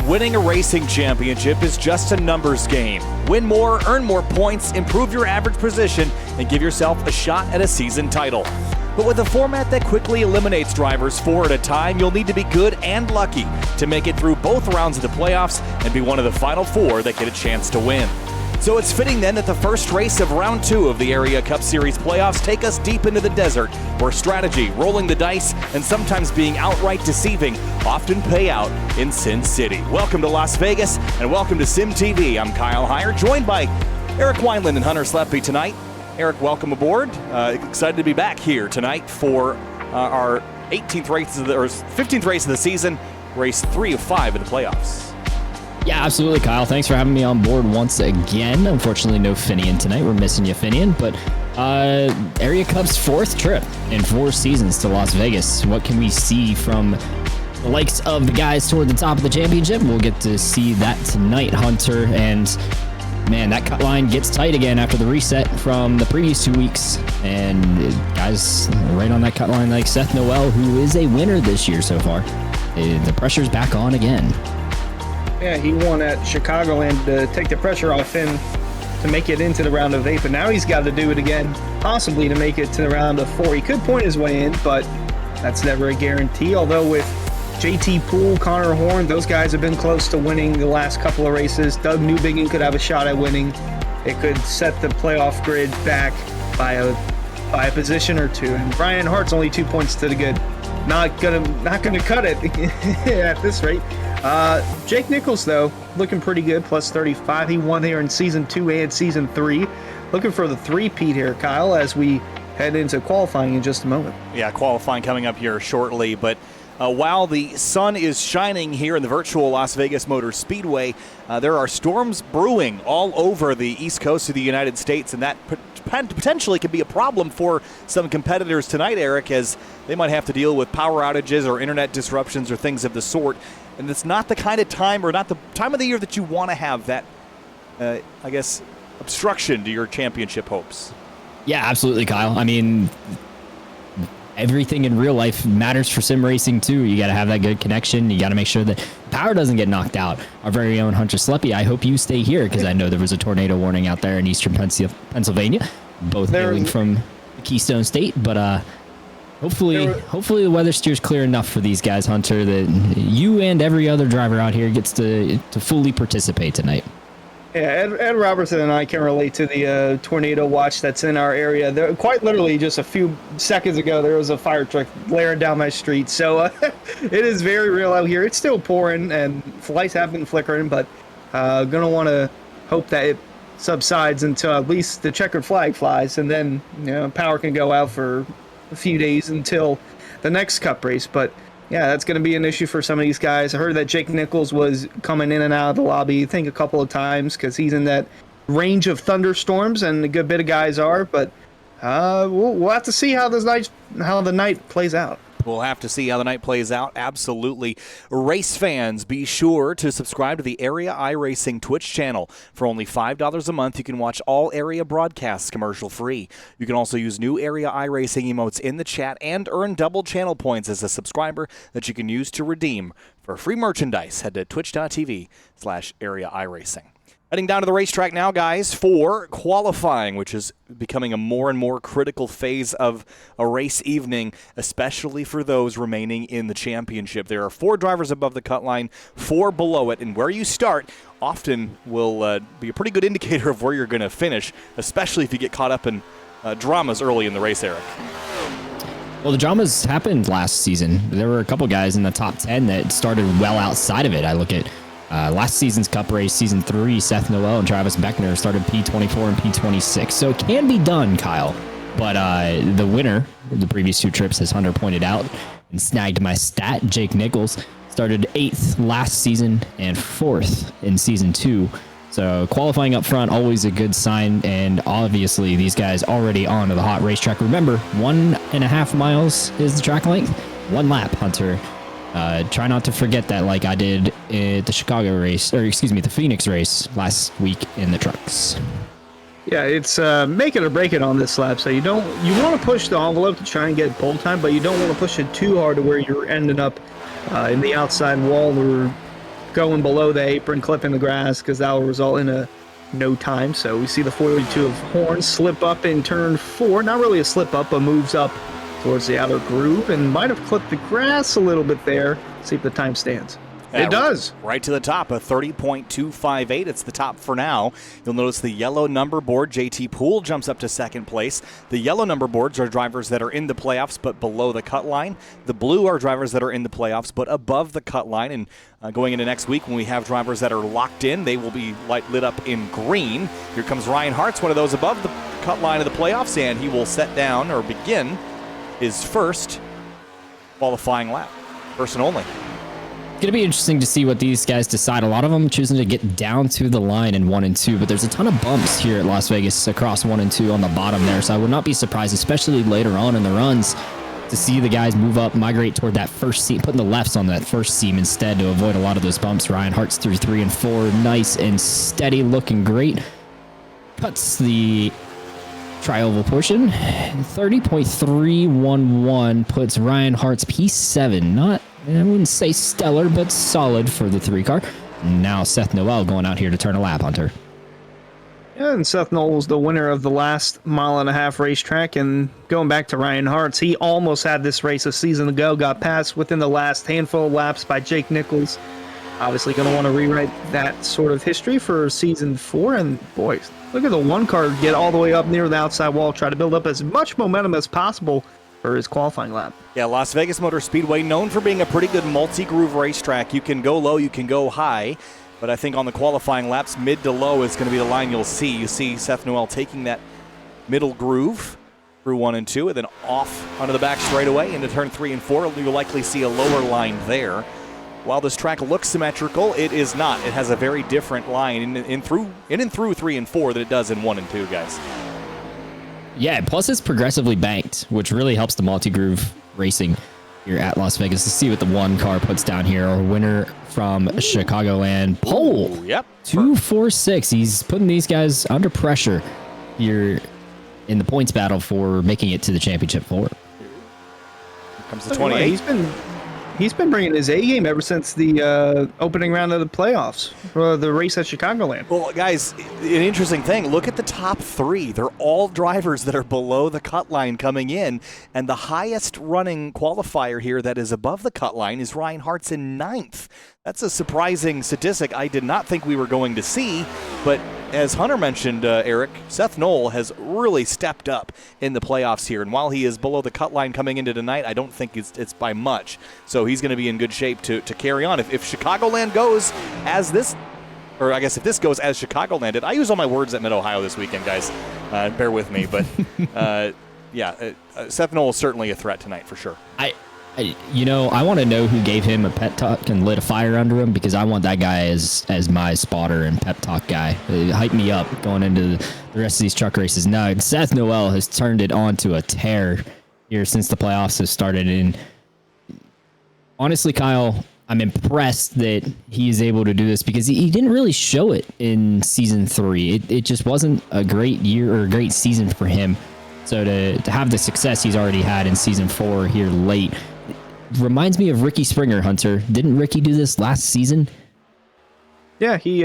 Winning a racing championship is just a numbers game. Win more, earn more points, improve your average position, and give yourself a shot at a season title. But with a format that quickly eliminates drivers 4 at a time, you'll need to be good and lucky to make it through both rounds of the playoffs and be one of the final 4 that get a chance to win. So it's fitting then that the first race of round 2 of the Area Cup Series playoffs take us deep into the desert, where strategy, rolling the dice, and sometimes being outright deceiving often pay out in Sin City. Welcome to Las Vegas, and welcome to Sim TV. I'm Kyle Heyer, joined by Eric Wineland and Hunter Schleppe tonight. Eric, welcome aboard. Excited to be back here tonight for our 15th race of the season, race 3 of 5 in the playoffs. Yeah, absolutely, Kyle. Thanks for having me on board once again. Unfortunately, no Finian tonight. We're missing you, Finian. But Area Cup's 4th trip in 4 seasons to Las Vegas. What can we see from the likes of the guys toward the top of the championship? We'll get to see that tonight, Hunter. And, man, that cut line gets tight again after the reset from the previous 2 weeks. And guys right on that cut line like Seth Noel, who is a winner this year so far. The pressure's back on again. Yeah, he won at Chicagoland to take the pressure off him to make it into the round of 8, but now he's got to do it again, possibly to make it to the round of 4. He could point his way in, but that's never a guarantee, although with JT Poole, Connor Horn, those guys have been close to winning the last couple of races. Doug Newbigin could have a shot at winning. It could set the playoff grid back by a position or 2, and Brian Hart's only 2 points to the good. Not gonna cut it at this rate. Jake Nichols, though, looking pretty good, plus 35. He won here in Season 2 and Season 3. Looking for the three-peat here, Kyle, as we head into qualifying in just a moment. Yeah, qualifying coming up here shortly, but while the sun is shining here in the virtual Las Vegas Motor Speedway, there are storms brewing all over the east coast of the United States, and that potentially could be a problem for some competitors tonight, Eric, as they might have to deal with power outages or internet disruptions or things of the sort. And it's not the kind of time, or not the time of the year that you want to have that, obstruction to your championship hopes. Yeah, absolutely, Kyle. I mean, everything in real life matters for sim racing too. You got to have that good connection. You got to make sure that power doesn't get knocked out. Our very own Hunter Schleppe, I hope you stay here because I know there was a tornado warning out there in eastern Pennsylvania, both hailing from the Keystone State. But hopefully the weather steers clear enough for these guys, Hunter, that you and every other driver out here gets to fully participate tonight. Yeah, Ed Robertson and I can relate to the tornado watch that's in our area. There, quite literally, just a few seconds ago, there was a fire truck blaring down my street. So it is very real out here. It's still pouring, and lights have been flickering, but going to want to hope that it subsides until at least the checkered flag flies, and then power can go out for a few days until the next Cup race. But yeah, that's going to be an issue for some of these guys. I heard that Jake Nichols was coming in and out of the lobby, I think, a couple of times because he's in that range of thunderstorms, and a good bit of guys are. But we'll have to see how the night plays out. We'll have to see how the night plays out. Absolutely. Race fans, be sure to subscribe to the Area iRacing Twitch channel. For only $5 a month, you can watch all Area broadcasts commercial-free. You can also use new Area iRacing emotes in the chat and earn double channel points as a subscriber that you can use to redeem for free merchandise. Head to twitch.tv/Area iRacing. Heading down to the racetrack now, guys, for qualifying, which is becoming a more and more critical phase of a race evening, especially for those remaining in the championship. There are 4 drivers above the cut line, 4 below it, and where you start often will be a pretty good indicator of where you're going to finish, especially if you get caught up in dramas early in the race, Eric. Well, the dramas happened last season. There were a couple guys in the top 10 that started well outside of it. I look at last season's Cup race, Season 3, Seth Noel and Travis Beckner started P24 and P26. So it can be done, Kyle. But the winner of the previous 2 trips, as Hunter pointed out, and snagged my stat, Jake Nichols, started 8th last season and 4th in Season 2. So qualifying up front, always a good sign. And obviously, these guys already on to the hot racetrack. Remember, 1.5 miles is the track length. 1 lap, Hunter. Try not to forget that, like I did at the Chicago race, or excuse me, the Phoenix race last week in the trucks. Yeah, it's make it or break it on this lap. So you want to push the envelope to try and get pole time, but you don't want to push it too hard to where you're ending up in the outside wall or going below the apron, clipping the grass, because that will result in a no time. So we see the 42 of Horn slip up in turn 4. Not really a slip up, but moves up towards the outer groove and might have clipped the grass a little bit there. See if the time stands. It does. Right to the top, a 30.258. It's the top for now. You'll notice the yellow number board. JT Poole jumps up to second place. The yellow number boards are drivers that are in the playoffs but below the cut line. The blue are drivers that are in the playoffs but above the cut line. And going into next week when we have drivers that are locked in, they will be lit up in green. Here comes Ryan Hartz, one of those above the cut line of the playoffs, and he will set down or begin his first qualifying lap. First and only. It's going to be interesting to see what these guys decide. A lot of them choosing to get down to the line in 1 and 2, but there's a ton of bumps here at Las Vegas across 1 and 2 on the bottom there. So I would not be surprised, especially later on in the runs, to see the guys move up, migrate toward that first seam, putting the lefts on that first seam instead to avoid a lot of those bumps. Ryan Hartz through 3 and 4. Nice and steady, looking great. Cuts the tri-oval portion. 30.311 puts Ryan Hartz P7. Not, I wouldn't say stellar, but solid for the 3 car. Now Seth Noel going out here to turn a lap, Hunter. Yeah, and Seth Noel was the winner of the last mile-and-a-half racetrack. And going back to Ryan Hartz, he almost had this race a season ago, got passed within the last handful of laps by Jake Nichols. Obviously going to want to rewrite that sort of history for season 4. And boys, look at the 1 car get all the way up near the outside wall, try to build up as much momentum as possible for his qualifying lap. Yeah, Las Vegas Motor Speedway, known for being a pretty good multi-groove racetrack. You can go low, you can go high, but I think on the qualifying laps, mid to low is going to be the line you'll see. You see Seth Noel taking that middle groove through 1 and 2, and then off onto the back straightaway into turn 3 and 4. You'll likely see a lower line there. While this track looks symmetrical, it is not. It has a very different line in and through 3 and 4 than it does in 1 and 2, guys. Yeah, plus it's progressively banked, which really helps the multi-groove racing here at Las Vegas. Let's see what the 1 car puts down here. Our winner from Chicagoland, Pole. Yep. 246. He's putting these guys under pressure here in the points battle for making it to the championship floor. Here comes the 28. He's been bringing his A game ever since the opening round of the playoffs for the race at Chicagoland. Well, guys, an interesting thing. Look at the top 3. They're all drivers that are below the cut line coming in, and the highest running qualifier here that is above the cut line is Ryan Hartz in 9th. That's a surprising statistic I did not think we were going to see, but as Hunter mentioned, Eric, Seth Noel has really stepped up in the playoffs here, and while he is below the cut line coming into tonight, I don't think it's by much. So he's going to be in good shape to carry on. If Chicagoland goes as this, or I guess if this goes as Chicagoland did, I use all my words at Mid-Ohio this weekend, guys. Bear with me, but Seth Noel is certainly a threat tonight for sure. I want to know who gave him a pep talk and lit a fire under him, because I want that guy as my spotter and pep talk guy. Hype me up going into the rest of these truck races. No, Seth Noel has turned it on to a tear here since the playoffs have started. And honestly, Kyle, I'm impressed that he is able to do this, because he didn't really show it in season 3. It just wasn't a great year or a great season for him. So to have the success he's already had in season 4 here late reminds me of Ricky Springer, Hunter. Didn't Ricky do this last season? Yeah, he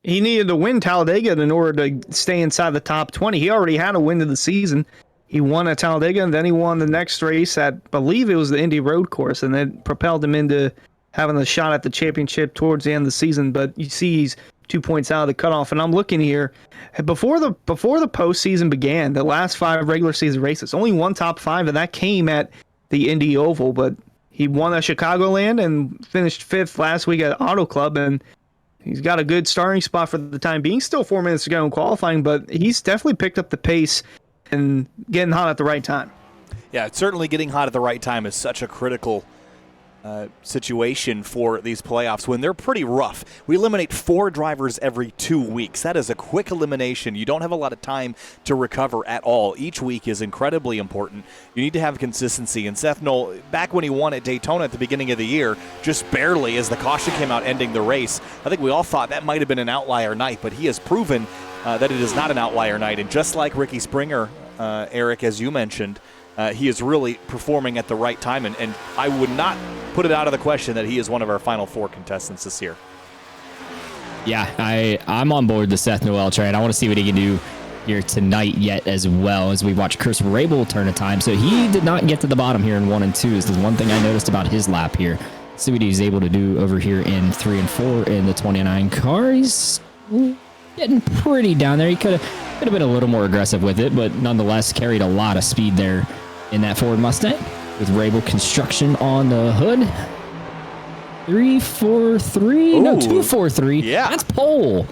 needed to win Talladega in order to stay inside the top 20. He already had a win of the season. He won at Talladega, and then he won the next race at, I believe it was the Indy Road Course, and it propelled him into having a shot at the championship towards the end of the season. But you see he's 2 points out of the cutoff, and I'm looking here. Before the postseason began, the last 5 regular season races, only one top 5, and that came at the Indy Oval. But he won at Chicagoland and finished 5th last week at Auto Club, and he's got a good starting spot for the time being. Still 4 minutes to go in qualifying, but he's definitely picked up the pace and getting hot at the right time. Yeah, certainly getting hot at the right time is such a critical situation for these playoffs when they're pretty rough. We eliminate 4 drivers every 2 weeks. That is a quick elimination. You don't have a lot of time to recover at all. Each week is incredibly important. You need to have consistency. And Seth Noel, back when he won at Daytona at the beginning of the year, just barely as the caution came out ending the race, I think we all thought that might have been an outlier night, but he has proven that it is not an outlier night. And just like Ricky Springer, Eric, as you mentioned, he is really performing at the right time, and I would not put it out of the question that he is one of our final 4 contestants this year. Yeah, I'm on board the Seth Noel train. I want to see what he can do here tonight yet as well as we watch Chris Rabel turn a time. So he did not get to the bottom here in 1 and 2. This is one thing I noticed about his lap here. See what he's able to do over here in 3 and 4 in the 29 car. He's getting pretty down there. He could have been a little more aggressive with it, but nonetheless carried a lot of speed there in that Ford Mustang with Rabel Construction on the hood. 3-4-3? No, 2-4-3. Yeah. That's pole.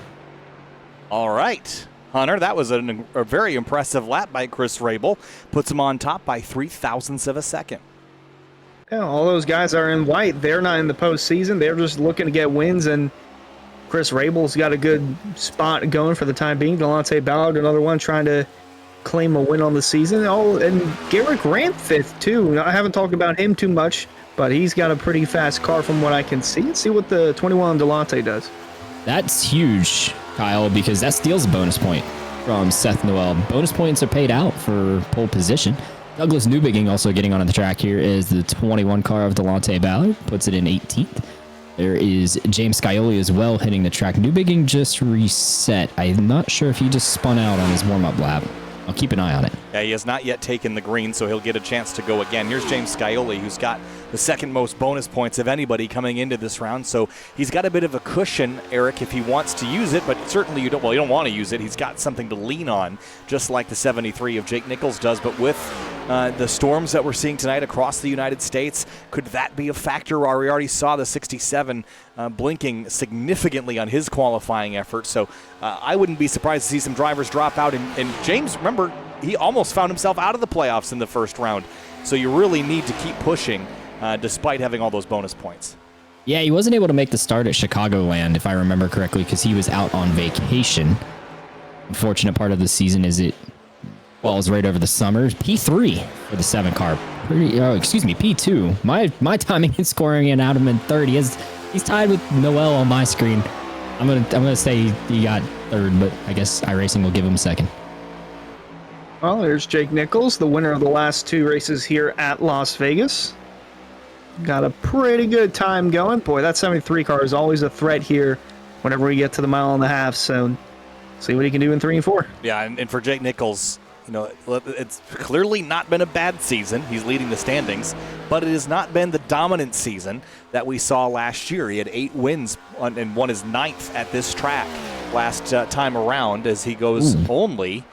All right, Hunter, that was a very impressive lap by Chris Rabel. Puts him on top by 0.03 of a second. Yeah, all those guys are in white. They're not in the postseason. They're just looking to get wins, and Chris Rabel's got a good spot going for the time being. Delonte Ballard, another one, trying to claim a win on the season. Oh, and Garrick ran 5th, too. I haven't talked about him too much, but he's got a pretty fast car from what I can see. Let's see what the 21 Delonte does. That's huge, Kyle, because that steals a bonus point from Seth Noel. Bonus points are paid out for pole position. Douglas Newbigging also getting on the track here is the 21 car of Delonte Ballard, puts it in 18th. There is James Scioli as well hitting the track. Newbigging just reset. I'm not sure if he just spun out on his warm-up lap. I'll keep an eye on it. Yeah, he has not yet taken the green, so he'll get a chance to go again. Here's James Scioli, who's got the second most bonus points of anybody coming into this round, so he's got a bit of a cushion, Eric, if he wants to use it, but certainly you don't want to use it. He's got something to lean on, just like the 73 of Jake Nichols does, but with the storms that we're seeing tonight across the United States, could that be a factor? We already saw the 67 blinking significantly on his qualifying effort, so I wouldn't be surprised to see some drivers drop out. And James, remember, he almost found himself out of the playoffs in the first round, so you really need to keep pushing despite having all those bonus points. Yeah, he wasn't able to make the start at Chicagoland, if I remember correctly, because he was out on vacation. Unfortunate part of the season is it falls right over the summer. P3 for the 7 car. P2. My timing and scoring in out of him in third. He's tied with Noel on my screen. I'm gonna say he got third, but I guess iRacing will give him second. Well, there's Jake Nichols, the winner of the last 2 races here at Las Vegas. Got a pretty good time going. Boy, that 73 car is always a threat here whenever we get to the 1.5 miles. So see what he can do in 3 and 4. Yeah, and for Jake Nichols, it's clearly not been a bad season. He's leading the standings, but it has not been the dominant season that we saw last year. He had 8 wins and won his 9th at this track last time around, as he goes only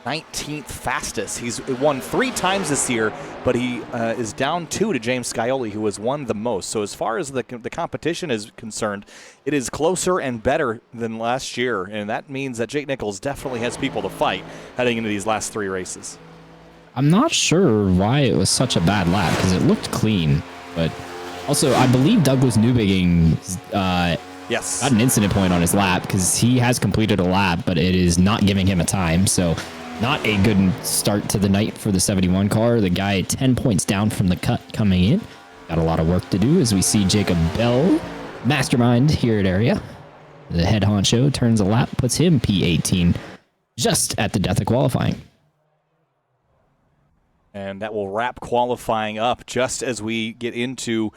19th fastest. He's won 3 times this year, but he is down 2 to James Scioli, who has won the most. So as far as the competition is concerned, it is closer and better than last year, and that means that Jake Nichols definitely has people to fight heading into these last 3 races. I'm not sure why it was such a bad lap, because it looked clean, but also I believe Douglas Newbigging Yes, got an incident point on his lap because he has completed a lap, but it is not giving him a time. So not a good start to the night for the 71 car. The guy 10 points down from the cut coming in. Got a lot of work to do as we see Jacob Bell, mastermind here at Area. The head honcho turns a lap, puts him P18 just at the death of qualifying. And that will wrap qualifying up just as we get into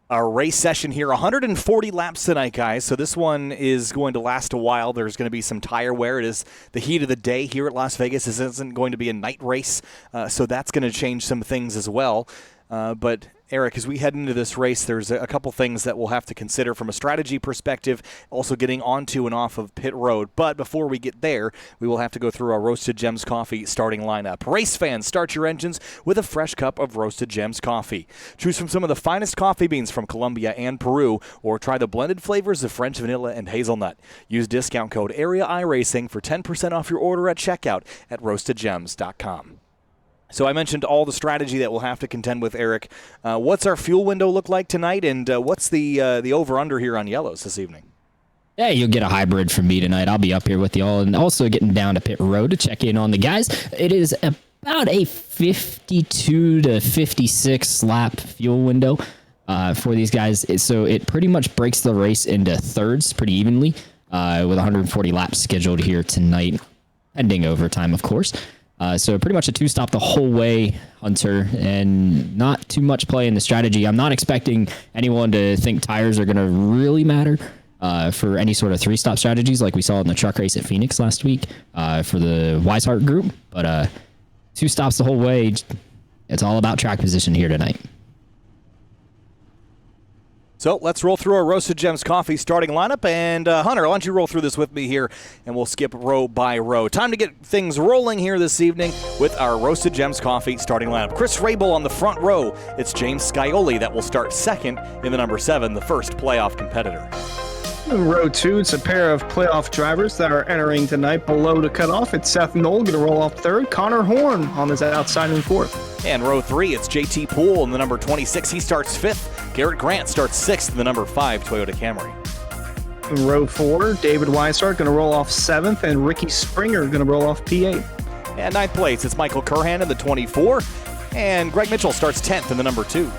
our race session here. 140 laps tonight, guys. So this one is going to last a while. There's going to be some tire wear. It is the heat of the day here at Las Vegas. This isn't going to be a night race, so that's going to change some things as well. But Eric, as we head into this race, there's a couple things that we'll have to consider from a strategy perspective, also getting onto and off of pit road. But before we get there, we will have to go through our Roasted Gems Coffee starting lineup. Race fans, start your engines with a fresh cup of Roasted Gems Coffee. Choose from some of the finest coffee beans from Colombia and Peru, or try the blended flavors of French vanilla and hazelnut. Use discount code Area iRacing for 10% off your order at checkout at roastedgems.com. So I mentioned all the strategy that we'll have to contend with, Eric. What's our fuel window look like tonight, and what's the over-under here on yellows this evening? Yeah, you'll get a hybrid from me tonight. I'll be up here with y'all and also getting down to pit road to check in on the guys. It is about a 52 to 56 lap fuel window for these guys. So it pretty much breaks the race into thirds pretty evenly with 140 laps scheduled here tonight, pending overtime, of course. So pretty much a 2-stop the whole way, Hunter, and not too much play in the strategy. I'm not expecting anyone to think tires are going to really matter. for any sort of 3-stop strategies like we saw in the truck race at Phoenix last week for the Weishart group. But 2 stops the whole way. It's all about track position here tonight. So let's roll through our Roasted Gems Coffee starting lineup. And Hunter, why don't you roll through this with me here, and we'll skip row by row. Time to get things rolling here this evening with our Roasted Gems Coffee starting lineup. Chris Rabel on the front row. It's James Scioli that will start second in the number 7, the first playoff competitor. In row 2, it's a pair of playoff drivers that are entering tonight below the cutoff. It's Seth Knoll going to roll off third. Connor Horn on his outside in fourth. And row 3, it's JT Poole in the number 26. He starts 5th. Garrett Grant starts 6th in the number 5 Toyota Camry. In row 4, David Weishart going to roll off 7th, and Ricky Springer going to roll off P8. And 9th place, it's Michael Curhan in the 24. And Greg Mitchell starts 10th in the number 2.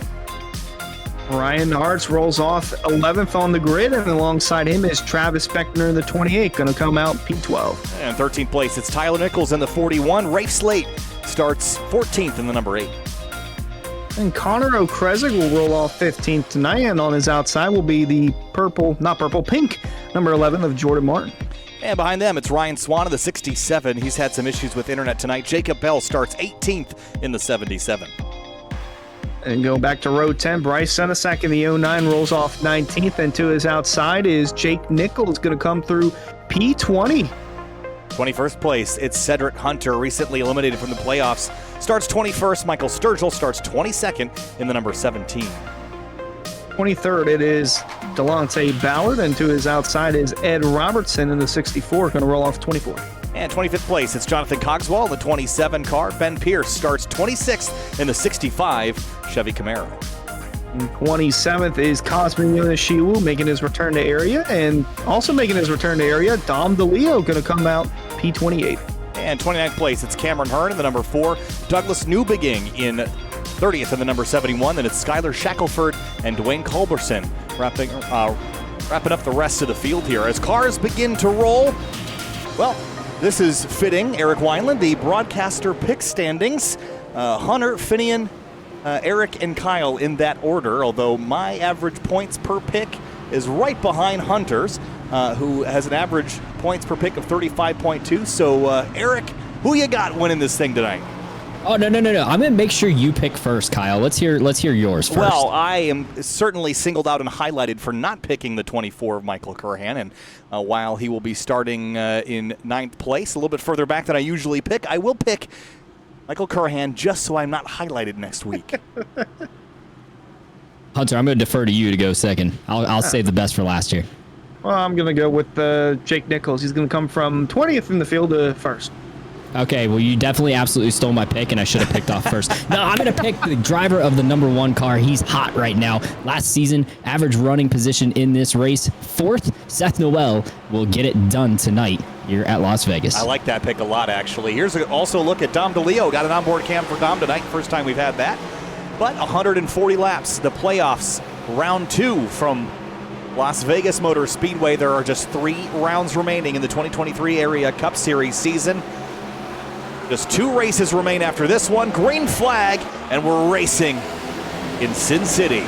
Ryan Hartz rolls off 11th on the grid, and alongside him is Travis Beckner in the 28, going to come out P12. And 13th place, it's Tyler Nichols in the 41. Rafe Slate starts 14th in the number 8. And Connor Okrezik will roll off 15th tonight, and on his outside will be the pink, number 11 of Jordan Martin. And behind them, it's Ryan Swan in the 67. He's had some issues with internet tonight. Jacob Bell starts 18th in the 77. And go back to row 10, Bryce Senesac in the 09 rolls off 19th, and to his outside is Jake Nichols going to come through P20. 21st place, it's Cedric Hunter, recently eliminated from the playoffs. Starts 21st. Michael Sturgill starts 22nd in the number 17. 23rd, it is Delonte Ballard, and to his outside is Ed Robertson in the 64, going to roll off 24th. And 25th place, it's Jonathan Cogswell in the 27 car. Ben Pierce starts 26th in the 65 Chevy Camaro. And 27th is Cosmin Yonishiwu making his return to area, and also making his return to area, Dom DeLeo going to come out P28. And 29th place, it's Cameron Hearn in the number 4. Douglas Newbegin in 30th in the number 71. Then it's Skylar Shackelford and Dwayne Culberson wrapping up the rest of the field here. As cars begin to roll, well, this is fitting. Eric Wineland, the broadcaster pick standings. Hunter, Finian, Eric, and Kyle in that order, although my average points per pick is right behind Hunter's, who has an average points per pick of 35.2. So, Eric, who you got winning this thing tonight? Oh, no. I'm going to make sure you pick first, Kyle. Let's hear yours first. Well, I am certainly singled out and highlighted for not picking the 24 of Michael Curhan. And while he will be starting in 9th place, a little bit further back than I usually pick, I will pick Michael Curhan just so I'm not highlighted next week. Hunter, I'm going to defer to you to go second. I'll save the best for last year. Well, I'm going to go with Jake Nichols. He's going to come from 20th in the field to first. Okay, well, you definitely absolutely stole my pick, and I should have picked off first. No, I'm going to pick the driver of the number 1 car. He's hot right now. Last season, average running position in this race, 4th. Seth Noel will get it done tonight here at Las Vegas. I like that pick a lot, actually. Here's also a look at Dom DeLeo. Got an onboard cam for Dom tonight. First time we've had that. But 140 laps, the playoffs, round 2 from Las Vegas Motor Speedway. There are just 3 rounds remaining in the 2023 Area Cup Series season. Just 2 races remain after this one. Green flag, and we're racing in Sin City.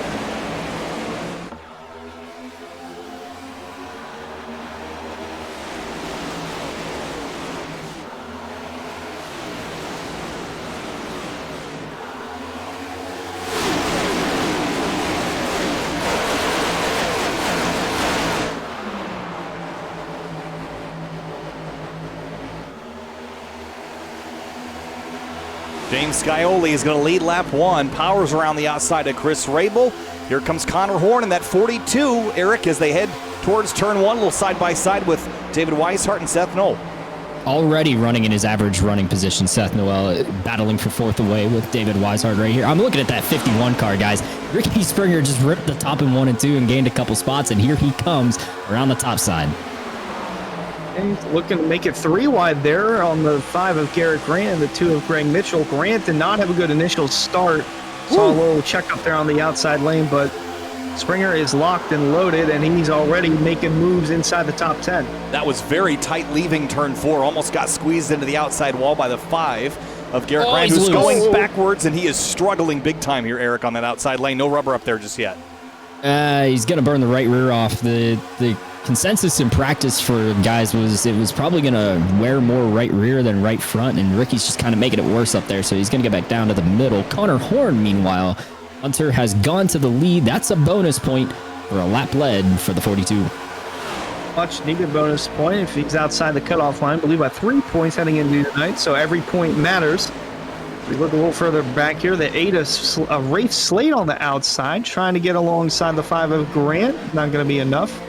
James Scioli is going to lead lap 1. Powers around the outside of Chris Rabel. Here comes Connor Horn in that 42. Eric, as they head towards turn 1, a little side-by-side with David Weishart and Seth Knoll. Already running in his average running position, Seth Noel battling for 4th away with David Weishart right here. I'm looking at that 51 car, guys. Ricky Springer just ripped the top in 1 and 2 and gained a couple spots, and here he comes around the top side. And he's looking to make it 3 wide there on the 5 of Garrett Grant and the 2 of Greg Mitchell. Grant did not have a good initial start. Saw a little check up there on the outside lane, but Springer is locked and loaded, and he's already making moves inside the top 10. That was very tight leaving turn 4. Almost got squeezed into the outside wall by the 5 of Garrett Grant, who's going backwards, and he is struggling big time here, Eric, on that outside lane. No rubber up there just yet. He's going to burn the right rear off. The consensus in practice for guys was it was probably going to wear more right rear than right front, and Ricky's just kind of making it worse up there, so he's going to get back down to the middle. Connor Horn, meanwhile, Hunter has gone to the lead. That's a bonus point for a lap led for the 42. Much needed bonus point if he's outside the cutoff line. I believe by 3 points heading into tonight, so every point matters. We look a little further back here. The 8 of Rafe Slade on the outside, trying to get alongside the 5 of Grant. Not going to be enough.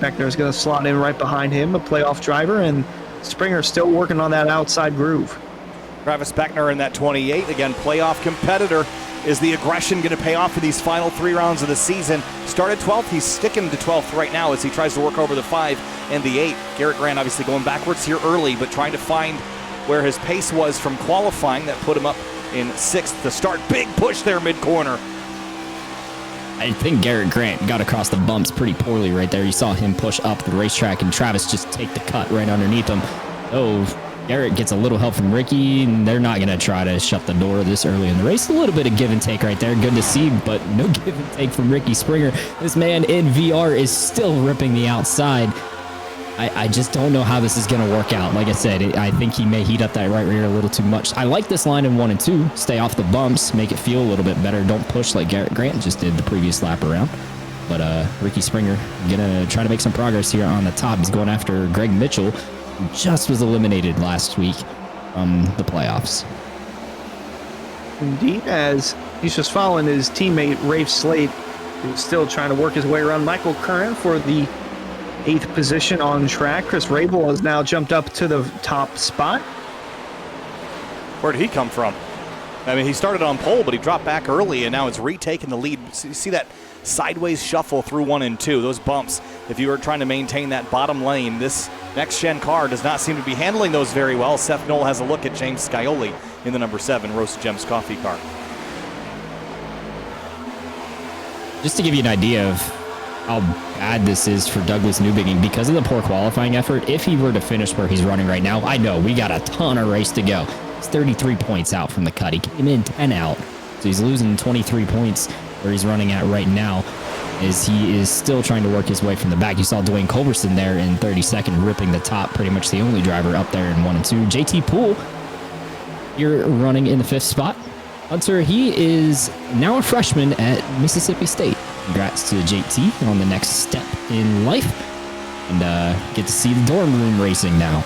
Beckner is going to slot in right behind him, a playoff driver, and Springer still working on that outside groove. Travis Beckner in that 28, again, playoff competitor. Is the aggression going to pay off for these final 3 rounds of the season? Started 12th, he's sticking to 12th right now as he tries to work over the 5 and the 8. Garrett Grant obviously going backwards here early, but trying to find where his pace was from qualifying. That put him up in 6th to start. Big push there mid-corner. I think Garrett Grant got across the bumps pretty poorly right there. You saw him push up the racetrack and Travis just take the cut right underneath him. Oh, Garrett gets a little help from Ricky, and they're not going to try to shut the door this early in the race. A little bit of give and take right there. Good to see, but no give and take from Ricky Springer. This man in VR is still ripping the outside. I just don't know how this is going to work out. Like I said, I think he may heat up that right rear a little too much. I like this line in 1 and 2. Stay off the bumps, make it feel a little bit better. Don't push like Garrett Grant just did the previous lap around. But Ricky Springer going to try to make some progress here on the top. He's going after Greg Mitchell, who just was eliminated last week from the playoffs. Indeed, as he's just following his teammate Rafe Slade, who's still trying to work his way around Michael Curran for the 8th position on track. Chris Rabel has now jumped up to the top spot. Where did he come from? I mean, he started on pole, but he dropped back early, and now it's retaking the lead. See that sideways shuffle through 1 and 2, those bumps. If you are trying to maintain that bottom lane, this next-gen car does not seem to be handling those very well. Seth Knoll has a look at James Scioli in the number 7 Roasted Gems Coffee car. Just to give you an idea of how bad this is for Douglas Newbigin because of the poor qualifying effort, if he were to finish where he's running right now, I know we got a ton of race to go. He's 33 points out from the cut. He came in 10 out, so he's losing 23 points where he's running at right now, as he is still trying to work his way from the back. You saw Dwayne Culberson there in 32nd ripping the top, pretty much the only driver up there in 1 and 2. JT Poole, you're running in the 5th spot. Hunter, he is now a freshman at Mississippi State. Congrats to JT on the next step in life, and get to see the dorm room racing now.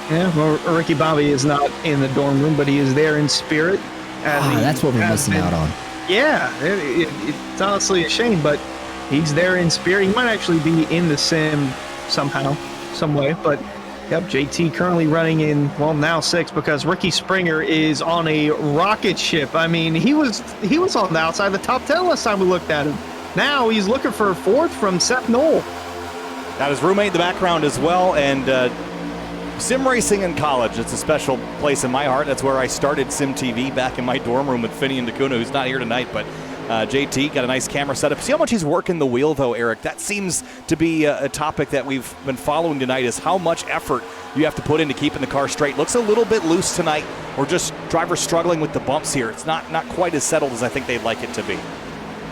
Yeah, well, Ricky Bobby is not in the dorm room, but he is there in spirit. That's what we're missing out on. Yeah, it's honestly a shame, but he's there in spirit. He might actually be in the sim somehow, some way, but yep, JT currently running in, well, now 6th because Ricky Springer is on a rocket ship. I mean, he was on the outside of the top 10 last time we looked at him. Now he's looking for a 4th from Seth Knoll. Got his roommate in the background as well, and sim racing in college, it's a special place in my heart. That's where I started Sim TV back in my dorm room with Finian DeCuna, who's not here tonight, but JT got a nice camera setup. See how much he's working the wheel, though, Eric. That seems to be a topic that we've been following tonight, is how much effort you have to put into keeping the car straight. Looks a little bit loose tonight, or just drivers struggling with the bumps here. It's not quite as settled as I think they'd like it to be.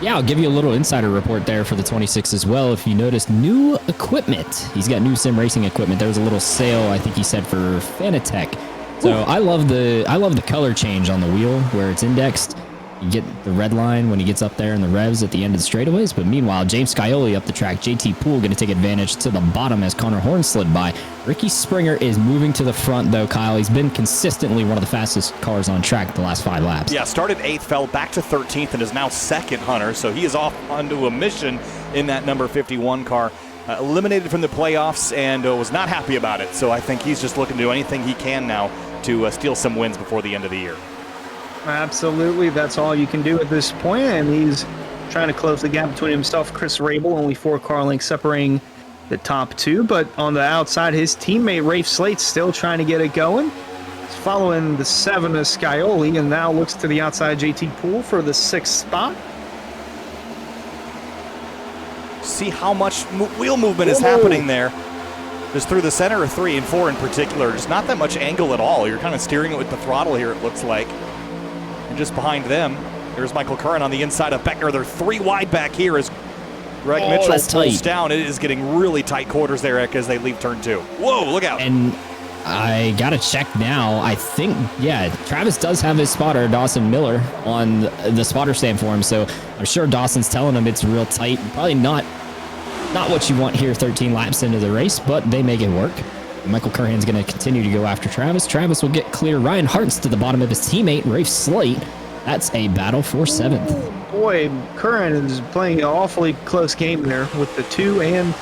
Yeah, I'll give you a little insider report there for the 26 as well. If you noticed, new equipment. He's got new sim racing equipment. There was a little sale, I think he said, for Fanatec. So I love the color change on the wheel where it's indexed. You get the red line when he gets up there in the revs at the end of the straightaways. But meanwhile, James Scioli up the track. JT Poole going to take advantage to the bottom as Connor Horn slid by. Ricky Springer is moving to the front, though, Kyle. He's been consistently one of the fastest cars on track the last 5 laps. Yeah, started 8th, fell back to 13th, and is now 2nd, Hunter. So he is off onto a mission in that number 51 car. Eliminated from the playoffs and was not happy about it. So I think he's just looking to do anything he can now to steal some wins before the end of the year. Absolutely, that's all you can do at this point, and he's trying to close the gap between himself and Chris Rabel, only 4 car lengths separating the top 2, but on the outside, his teammate Rafe Slate's still trying to get it going. He's following the 7 of Scioli, and now looks to the outside JT Poole for the 6th spot. See how much wheel movement is happening there. Just through the center of 3 and 4 in particular. Just not that much angle at all. You're kind of steering it with the throttle here, it looks like. And just behind them, there's Michael Curran on the inside of Beckner. They're 3 wide back here as Greg Mitchell that's pulls tight. down. It is getting really tight quarters there, Eric, as they leave turn 2. Whoa, look out. And I got to check now. I think, yeah, Travis does have his spotter, Dawson Miller, on the spotter stand for him. So I'm sure Dawson's telling him it's real tight. Probably not what you want here 13 laps into the race, but they make it work. Michael Curhan's going to continue to go after Travis. Travis will get clear. Ryan Hart's to the bottom of his teammate, Rafe Slate. That's a battle for 7th. Boy, Curran is playing an awfully close game there with the 2 and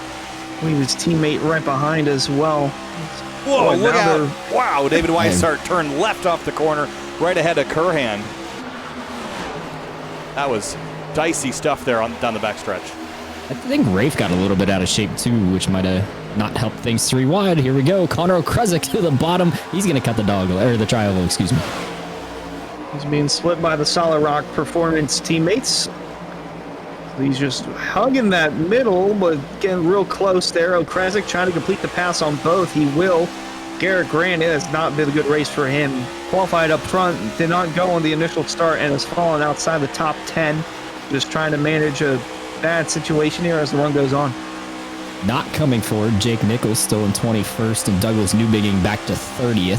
his teammate right behind as well. Whoa, Boy, look now out. Wow, David Weishart turned left off the corner, right ahead of Curhan. That was dicey stuff there down the backstretch. I think Rafe got a little bit out of shape too, which might have not helped things 3 wide. Here we go. Connor Okrezik to the bottom. He's going to cut the the tri-oval, excuse me. He's being split by the Solid Rock Performance teammates. So he's just hugging that middle, but getting real close there. Okrezik trying to complete the pass on both. He will. Garrett Grant, it has not been a good race for him. Qualified up front, did not go on the initial start, and has fallen outside the top 10. Just trying to manage a bad situation here as the run goes on. Not coming forward. Jake Nichols still in 21st, and Douglas Newbigging back to 30th.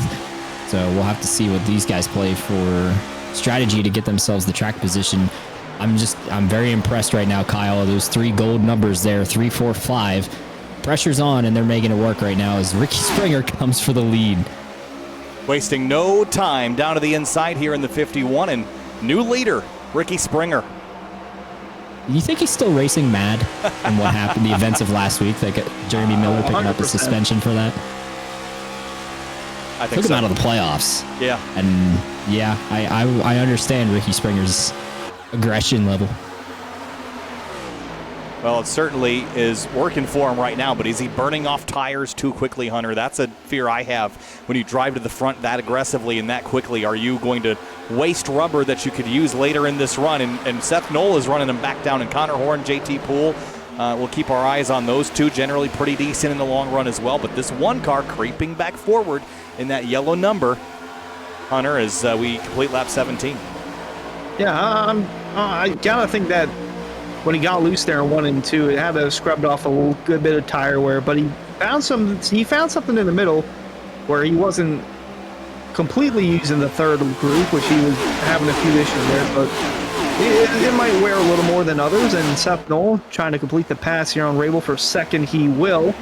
So we'll have to see what these guys play for strategy to get themselves the track position. I'm very impressed right now, Kyle. Those 3 gold numbers there, 3, 4, 5. Pressure's on, and they're making it work right now as Ricky Springer comes for the lead. Wasting no time down to the inside here in the 51, and new leader, Ricky Springer. You think he's still racing mad in what happened, the events of last week? Like Jeremy Miller picking up a 100%. suspension for that? I think Took him so. out of the playoffs. Yeah. And yeah, I understand Ricky Springer's aggression level. Well, it certainly is working for him right now, but is he burning off tires too quickly, Hunter? That's a fear I have when you drive to the front that aggressively and that quickly. Are you going to waste rubber that you could use later in this run? And Seth Knoll is running him back down, and Connor Horn, JT Poole, we'll keep our eyes on those two. Generally pretty decent in the long run as well, but this one car creeping back forward in that yellow number, Hunter, as we complete lap 17. Yeah, I gotta think that when he got loose there in 1 and 2, it had to have scrubbed off a good bit of tire wear, but he found something in the middle where he wasn't completely using the third group, which he was having a few issues there, but it might wear a little more than others. And Seth Knoll trying to complete the pass here on Rabel for second. He will.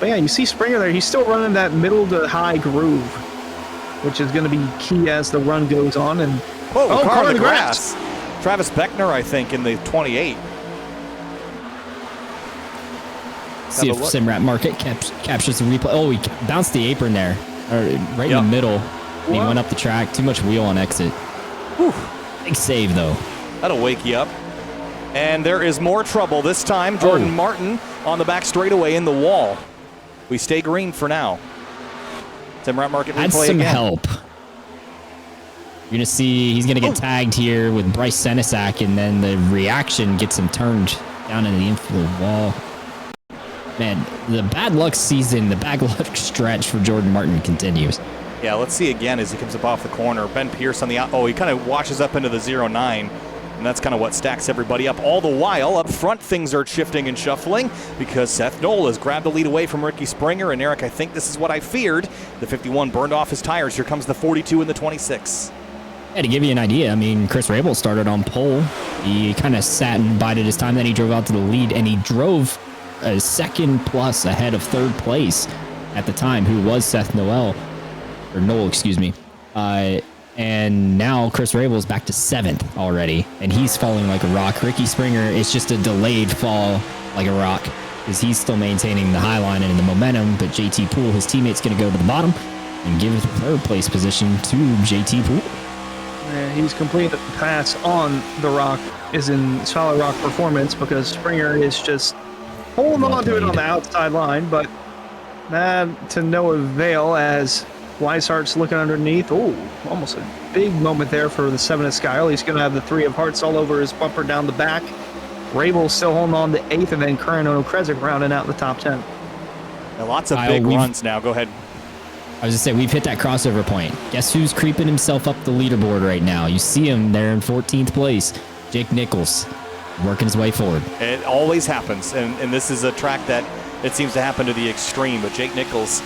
But yeah, you see Springer there. He's still running that middle to high groove, which is going to be key as the run goes on. And Whoa, car on the grass. Travis Beckner, I think, in the 28. See if Simrat Market captures the replay. Oh, he bounced the apron there, right in the middle. And he went up the track. Too much wheel on exit. Whew. Big save, though. That'll wake you up. And there is more trouble. This time, Jordan Martin on the back straightaway in the wall. We stay green for now. Simrat Market replay Add some again. help. You're going to see he's going to get tagged here with Bryce Senesac, and then the reaction gets him turned down in the infield wall. Man, the bad luck season, the bad luck stretch for Jordan Martin continues. Yeah, let's see again as he comes up off the corner. Ben Pierce on the out. Oh, he kind of washes up into the 0-9, and that's kind of what stacks everybody up. All the while, up front, things are shifting and shuffling because Seth Knoll has grabbed the lead away from Ricky Springer. And Eric, I think this is what I feared. The 51 burned off his tires. Here comes the 42 and the 26. Yeah, to give you an idea, I mean, Chris Rabel started on pole. He kind of sat and bided his time. Then he drove out to the lead, and he drove a second plus ahead of third place at the time, who was Seth Knoll, excuse me. And now Chris Rabel is back to 7th already, and he's falling like a rock. Ricky Springer is just a delayed fall like a rock because he's still maintaining the high line and the momentum, but JT Poole, his teammate's going to go to the bottom and give the third place position to JT Poole. Yeah, he's completing the pass on the rock, is in Solid Rock Performance, because Springer is just holding on to it on the outside line, but that to no avail as Weishart's looking underneath. Oh, almost a big moment there for the 7 of Skyle. He's going to have the 3 of Hearts all over his bumper down the back. Rabel still holding on to 8th, and then Curran and Okrezik rounding out the top 10. Now, lots of big runs now. Go ahead. I was just saying, we've hit that crossover point. Guess who's creeping himself up the leaderboard right now? You see him there in 14th place, Jake Nichols. working his way forward. It always happens, and this is a track that it seems to happen to the extreme. But Jake Nichols,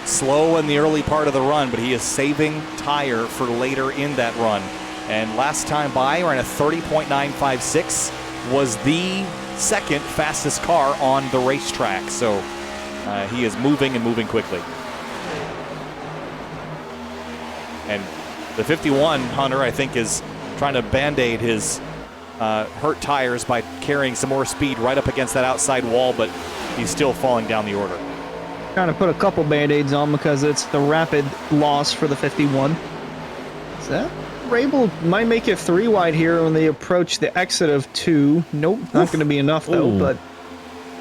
slow in the early part of the run, but he is saving tire for later in that run. And last time by, ran a 30.956, was the second fastest car on the racetrack. So he is moving and moving quickly. And the 51 Hunter, I think, is trying to band-aid his hurt tires by carrying some more speed right up against that outside wall, but he's still falling down the order. Trying to put a couple band-aids on because it's the rapid loss for the 51. Is that Rabel might make it 3 wide here when they approach the exit of 2. Nope, not going to be enough though. Ooh. But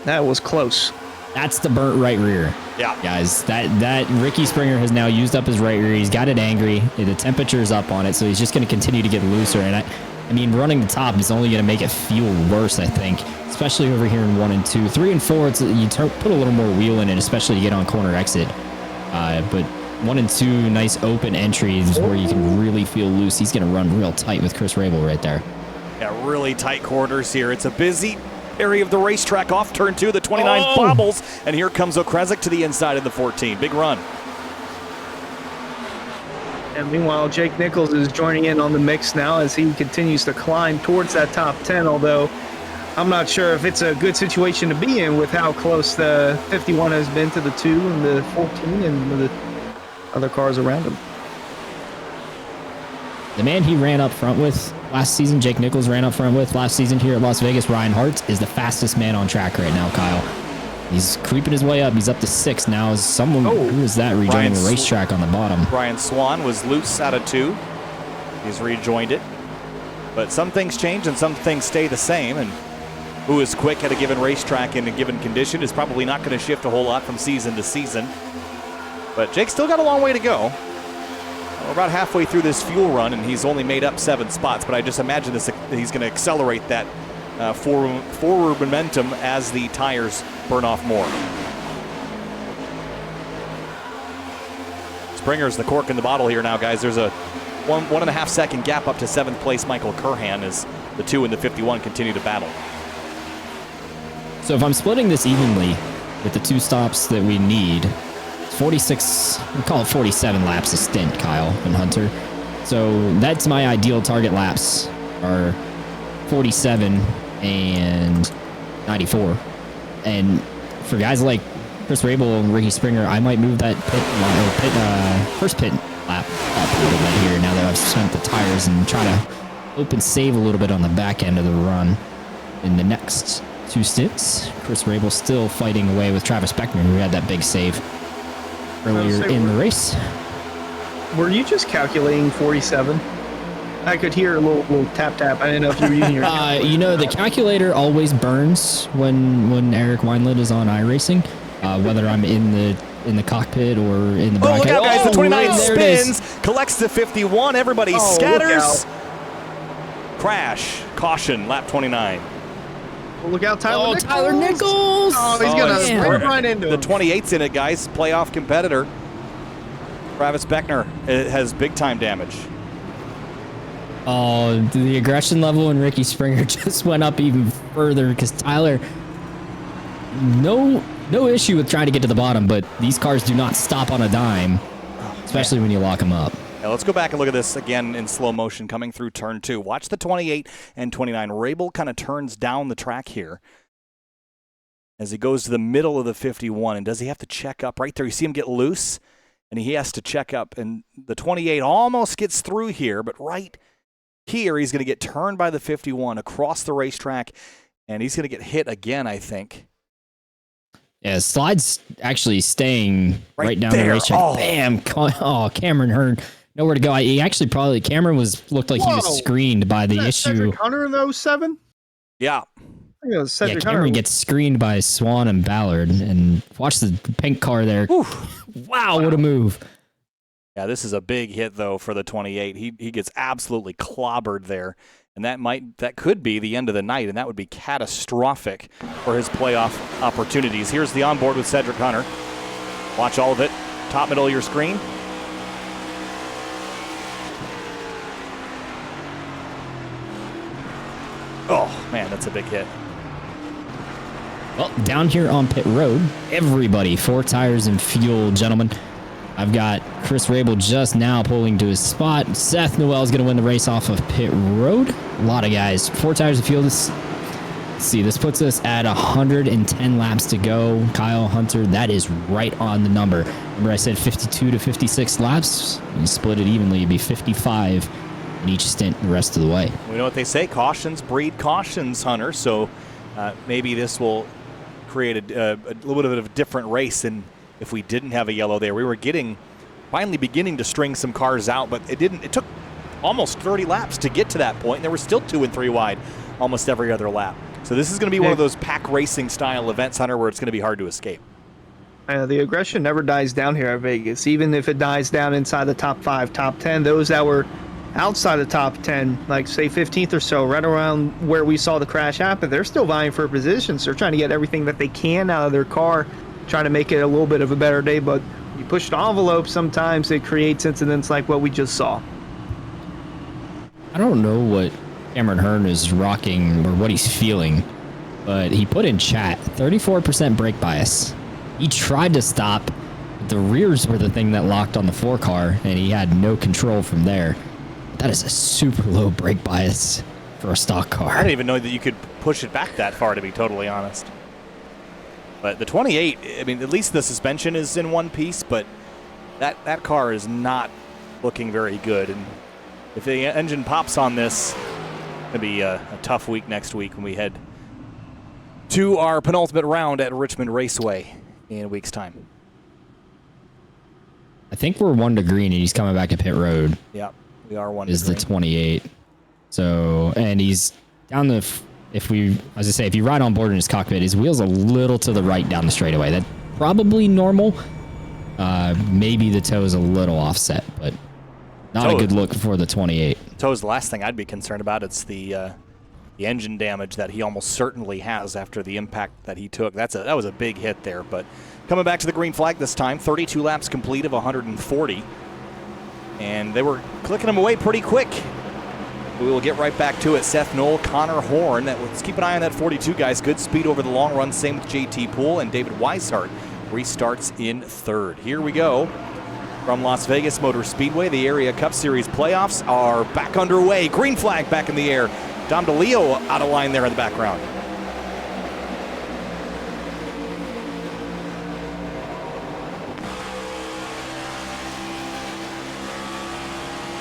that was close. That's the burnt right rear. Yeah. Guys, that Ricky Springer has now used up his right rear. He's got it angry. The temperature's up on it, so he's just going to continue to get looser. And I mean, running the top is only going to make it feel worse, I think, especially over here in 1 and 2. 3 and 4, you put a little more wheel in it, especially to get on corner exit. But 1 and 2, nice open entries where you can really feel loose. He's going to run real tight with Chris Rabel right there. Yeah, really tight quarters here. It's a busy area of the racetrack off turn 2. The 29 bobbles, and here comes Okrezik to the inside of the 14. Big run. And meanwhile, Jake Nichols is joining in on the mix now as he continues to climb towards that top 10, although I'm not sure if it's a good situation to be in with how close the 51 has been to the 2 and the 14 and the other cars around him. The man he ran up front with last season, Jake Nichols ran up front with last season here at Las Vegas, Ryan Hart, is the fastest man on track right now, Kyle. He's creeping his way up. He's up to 6 now. Is someone who is that rejoining the racetrack on the bottom? Brian Swan was loose out of 2. He's rejoined it. But some things change and some things stay the same. And who is quick at a given racetrack in a given condition is probably not going to shift a whole lot from season to season. But Jake's still got a long way to go. We're about halfway through this fuel run, and he's only made up 7 spots. But I just imagine he's going to accelerate that forward momentum as the tires burn off more. Springer's the cork in the bottle here now, guys. There's a 1.5 second gap up to 7th place Michael Curhan as the 2 and the 51 continue to battle. So if I'm splitting this evenly with the 2 stops that we need, 46, we call it 47 laps a stint, Kyle and Hunter. So that's my ideal target laps are 47 and 94. And for guys like Chris Rabel and Ricky Springer, I might move that first pit lap up a little bit here now that I've spent the tires and try to open save a little bit on the back end of the run. In the next 2 stints, Chris Rabel still fighting away with Travis Beckner, who had that big save earlier in the race. Were you just calculating 47? I could hear a little tap tap. I didn't know if you were using your. You know, the calculator always burns when Eric Weinland is on iRacing, whether I'm in the cockpit or in the broadcast. Look out, guys! The 29 spins, collects the 51. Everybody scatters. Crash, caution, lap 29. Look out, Tyler Nichols. Tyler Nichols! Oh, he's going to sprint right into him. The 28's in it, guys. Playoff competitor. Travis Beckner has big-time damage. Oh, the aggression level in Ricky Springer just went up even further because Tyler, no issue with trying to get to the bottom, but these cars do not stop on a dime, especially when you lock them up. Now let's go back and look at this again in slow motion coming through turn 2. Watch the 28 and 29. Rabel kind of turns down the track here as he goes to the middle of the 51. And does he have to check up right there? You see him get loose, and he has to check up. And the 28 almost gets through here, but right here he's going to get turned by the 51 across the racetrack, and he's going to get hit again, I think. Yeah, slide's actually staying right down the racetrack. Oh. Bam! Oh, Cameron Hearn. Nowhere to go. He actually Cameron looked like he was screened by the issue. Cedric Hunter in the 07? Yeah. Cameron gets screened by Swan and Ballard, and watch the pink car there. Wow, what a move. Yeah, this is a big hit, though, for the 28. He gets absolutely clobbered there, and that could be the end of the night, and that would be catastrophic for his playoff opportunities. Here's the onboard with Cedric Hunter. Watch all of it. Top middle of your screen. Oh, man, that's a big hit. Well, down here on pit road, everybody, 4 tires and fuel, gentlemen. I've got Chris Rabel just now pulling to his spot. Seth Noel is going to win the race off of pit road. A lot of guys. 4 tires and fuel. Let's see, this puts us at 110 laps to go. Kyle Hunter, that is right on the number. Remember I said 52 to 56 laps? You split it evenly, it'd be 55 in each stint the rest of the way. We know what they say, cautions breed cautions, Hunter, so maybe this will create a little bit of a different race than if we didn't have a yellow there. We were finally beginning to string some cars out, but it took almost 30 laps to get to that point, and there were still 2 and 3 wide almost every other lap. So this is going to be one of those pack racing style events, Hunter, where it's going to be hard to escape. The aggression never dies down here at Vegas. Even if it dies down inside the top 5, top 10, those that were outside the top 10, like say 15th or so, right around where we saw the crash happen, they're still vying for positions. They're trying to get everything that they can out of their car, trying to make it a little bit of a better day. But you push the envelope, sometimes it creates incidents like what we just saw. I don't know what Cameron Hearn is rocking or what he's feeling, but he put in chat 34% brake bias. He tried to stop, but the rears were the thing that locked on the 4 car, and he had no control from there. That is a super low brake bias for a stock car. I didn't even know that you could push it back that far, to be totally honest. But the 28, I mean, at least the suspension is in one piece, but that car is not looking very good. And if the engine pops on this, it's going to be a tough week next week when we head to our penultimate round at Richmond Raceway in a week's time. I think we're 1 to green, and he's coming back at pit road. Yeah, we are 1 to Is green. the 28. So, and he's down the, if you ride on board in his cockpit, his wheel's a little to the right down the straightaway. That's probably normal. Maybe the toe is a little offset, but not a good look for the 28. Toe's the last thing I'd be concerned about. It's the engine damage that he almost certainly has after the impact that he took. That was a big hit there. But coming back to the green flag this time, 32 laps complete of 140. And they were clicking him away pretty quick. We will get right back to it. Seth Noel, Connor Horn. Let's keep an eye on that 42, guys. Good speed over the long run. Same with JT Poole, and David Weishart restarts in 3rd. Here we go. From Las Vegas Motor Speedway, the Area Cup Series playoffs are back underway. Green flag back in the air. Dom DeLeo out of line there in the background.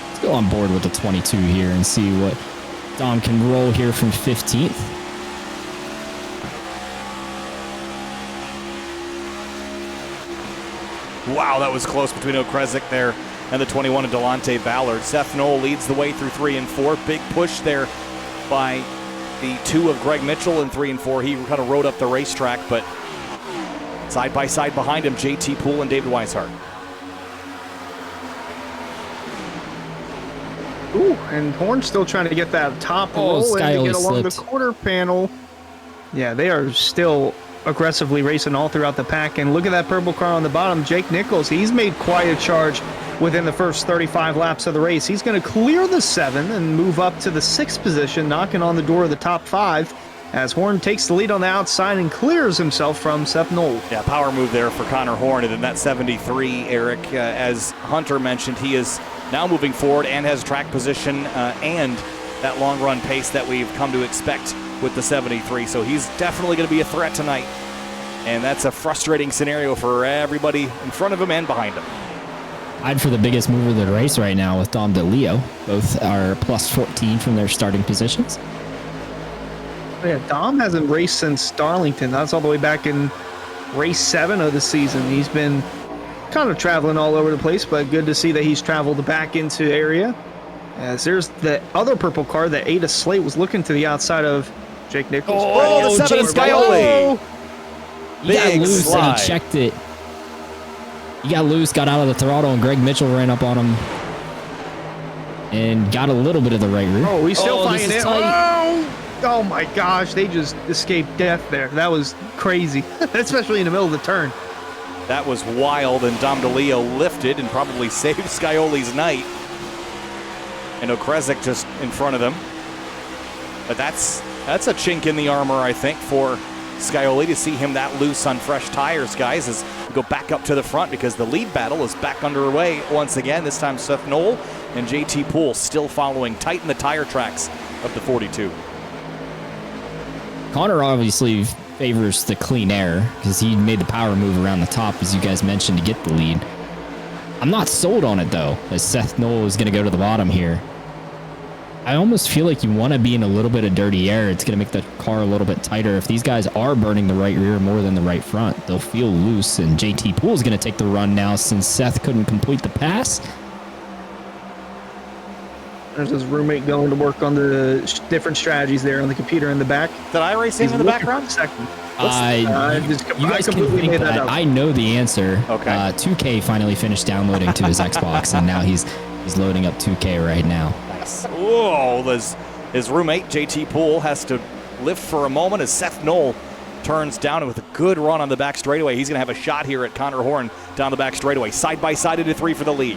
Let's go on board with the 22 here and see what Dom can roll here from 15th. Wow, that was close between Okresic there and the 21 of Delonte Ballard. Seth Noel leads the way through 3 and 4. Big push there by the 2 of Greg Mitchell in 3 and 4. He kind of rode up the racetrack, but side by side behind him, JT Poole and David Weishart. Ooh, and Horn's still trying to get that top roll in to get along the quarter panel. Yeah, they are still aggressively racing all throughout the pack. And look at that purple car on the bottom, Jake Nichols. He's made quite a charge within the first 35 laps of the race. He's going to clear the 7 and move up to the 6th position, knocking on the door of the top 5 as Horn takes the lead on the outside and clears himself from Seth Noel. Yeah, power move there for Connor Horn. And then that 73, Eric, as Hunter mentioned, he is now moving forward and has track position and that long run pace that we've come to expect with the 73. So he's definitely going to be a threat tonight. And that's a frustrating scenario for everybody in front of him and behind him. Tied for the biggest mover of the race right now with Dom DeLeo. Both are plus 14 from their starting positions. Yeah, Dom hasn't raced since Darlington. That's all the way back in race 7 of the season. He's been kind of traveling all over the place, but good to see that he's traveled back into the area. As there's the other purple car that Ada Slate was looking to the outside of Jake Nichols. Oh, the 7 Scioli. He got Big loose slide. and he checked it. He got loose, got out of the throttle, and Greg Mitchell ran up on him and got a little bit of the right rear. Oh, he's still fighting this it. is tight. Oh my gosh, they just escaped death there. That was crazy, especially in the middle of the turn. That was wild, and Dom DeLeo lifted and probably saved Scioli's night. And Okresic just in front of them. But that's a chink in the armor, I think, for Scioli to see him that loose on fresh tires, guys, as we go back up to the front because the lead battle is back underway once again. This time Seth Knoll and JT Poole still following tight in the tire tracks of the 42. Connor obviously favors the clean air because he made the power move around the top, as you guys mentioned, to get the lead. I'm not sold on it, though, as Seth Knoll is going to go to the bottom here. I almost feel like you want to be in a little bit of dirty air. It's going to make the car a little bit tighter. If these guys are burning the right rear more than the right front, they'll feel loose, and JT Poole is going to take the run now since Seth couldn't complete the pass. There's his roommate going to work on the different strategies there on the computer in the back. Did I racing in the background? Second. You guys can think that. I know the answer. Okay. 2K finally finished downloading to his Xbox, and now he's loading up 2K right now. Nice. Whoa, his roommate, JT Poole, has to lift for a moment as Seth Knoll turns down with a good run on the back straightaway. He's going to have a shot here at Connor Horn down the back straightaway. Side by side into 3 for the lead.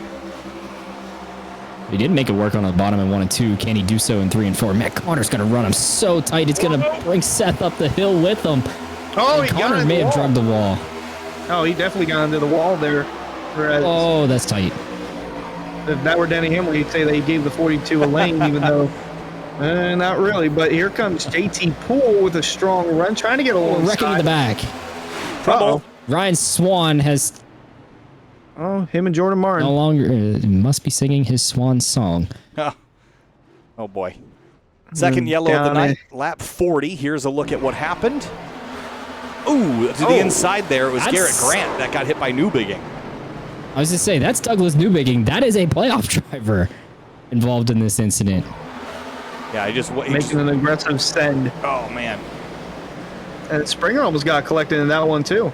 He didn't make it work on the bottom in 1 and 2. Can he do so in 3 and 4? Man, Connor's going to run him so tight. It's going to bring Seth up the hill with him. Oh, and Connor may have drugged the wall. Oh, he definitely got into the wall there. Whereas oh, that's tight. If that were Denny Hamlin, he'd say they gave the 42 a lane, even though not really. But here comes JT Poole with a strong run, trying to get a little wrecking in the back. Trouble. Ryan Swan has him and Jordan Martin no longer must be singing his Swan song. Oh boy. Second yellow of the night, lap 40. Here's a look at what happened. Ooh, to the inside there, it was Garrett Grant that got hit by Newbigging. I was just saying, that's Douglas Newbigging. That is a playoff driver involved in this incident. Yeah, he just making an aggressive send. Oh man. And Springer almost got collected in that one too.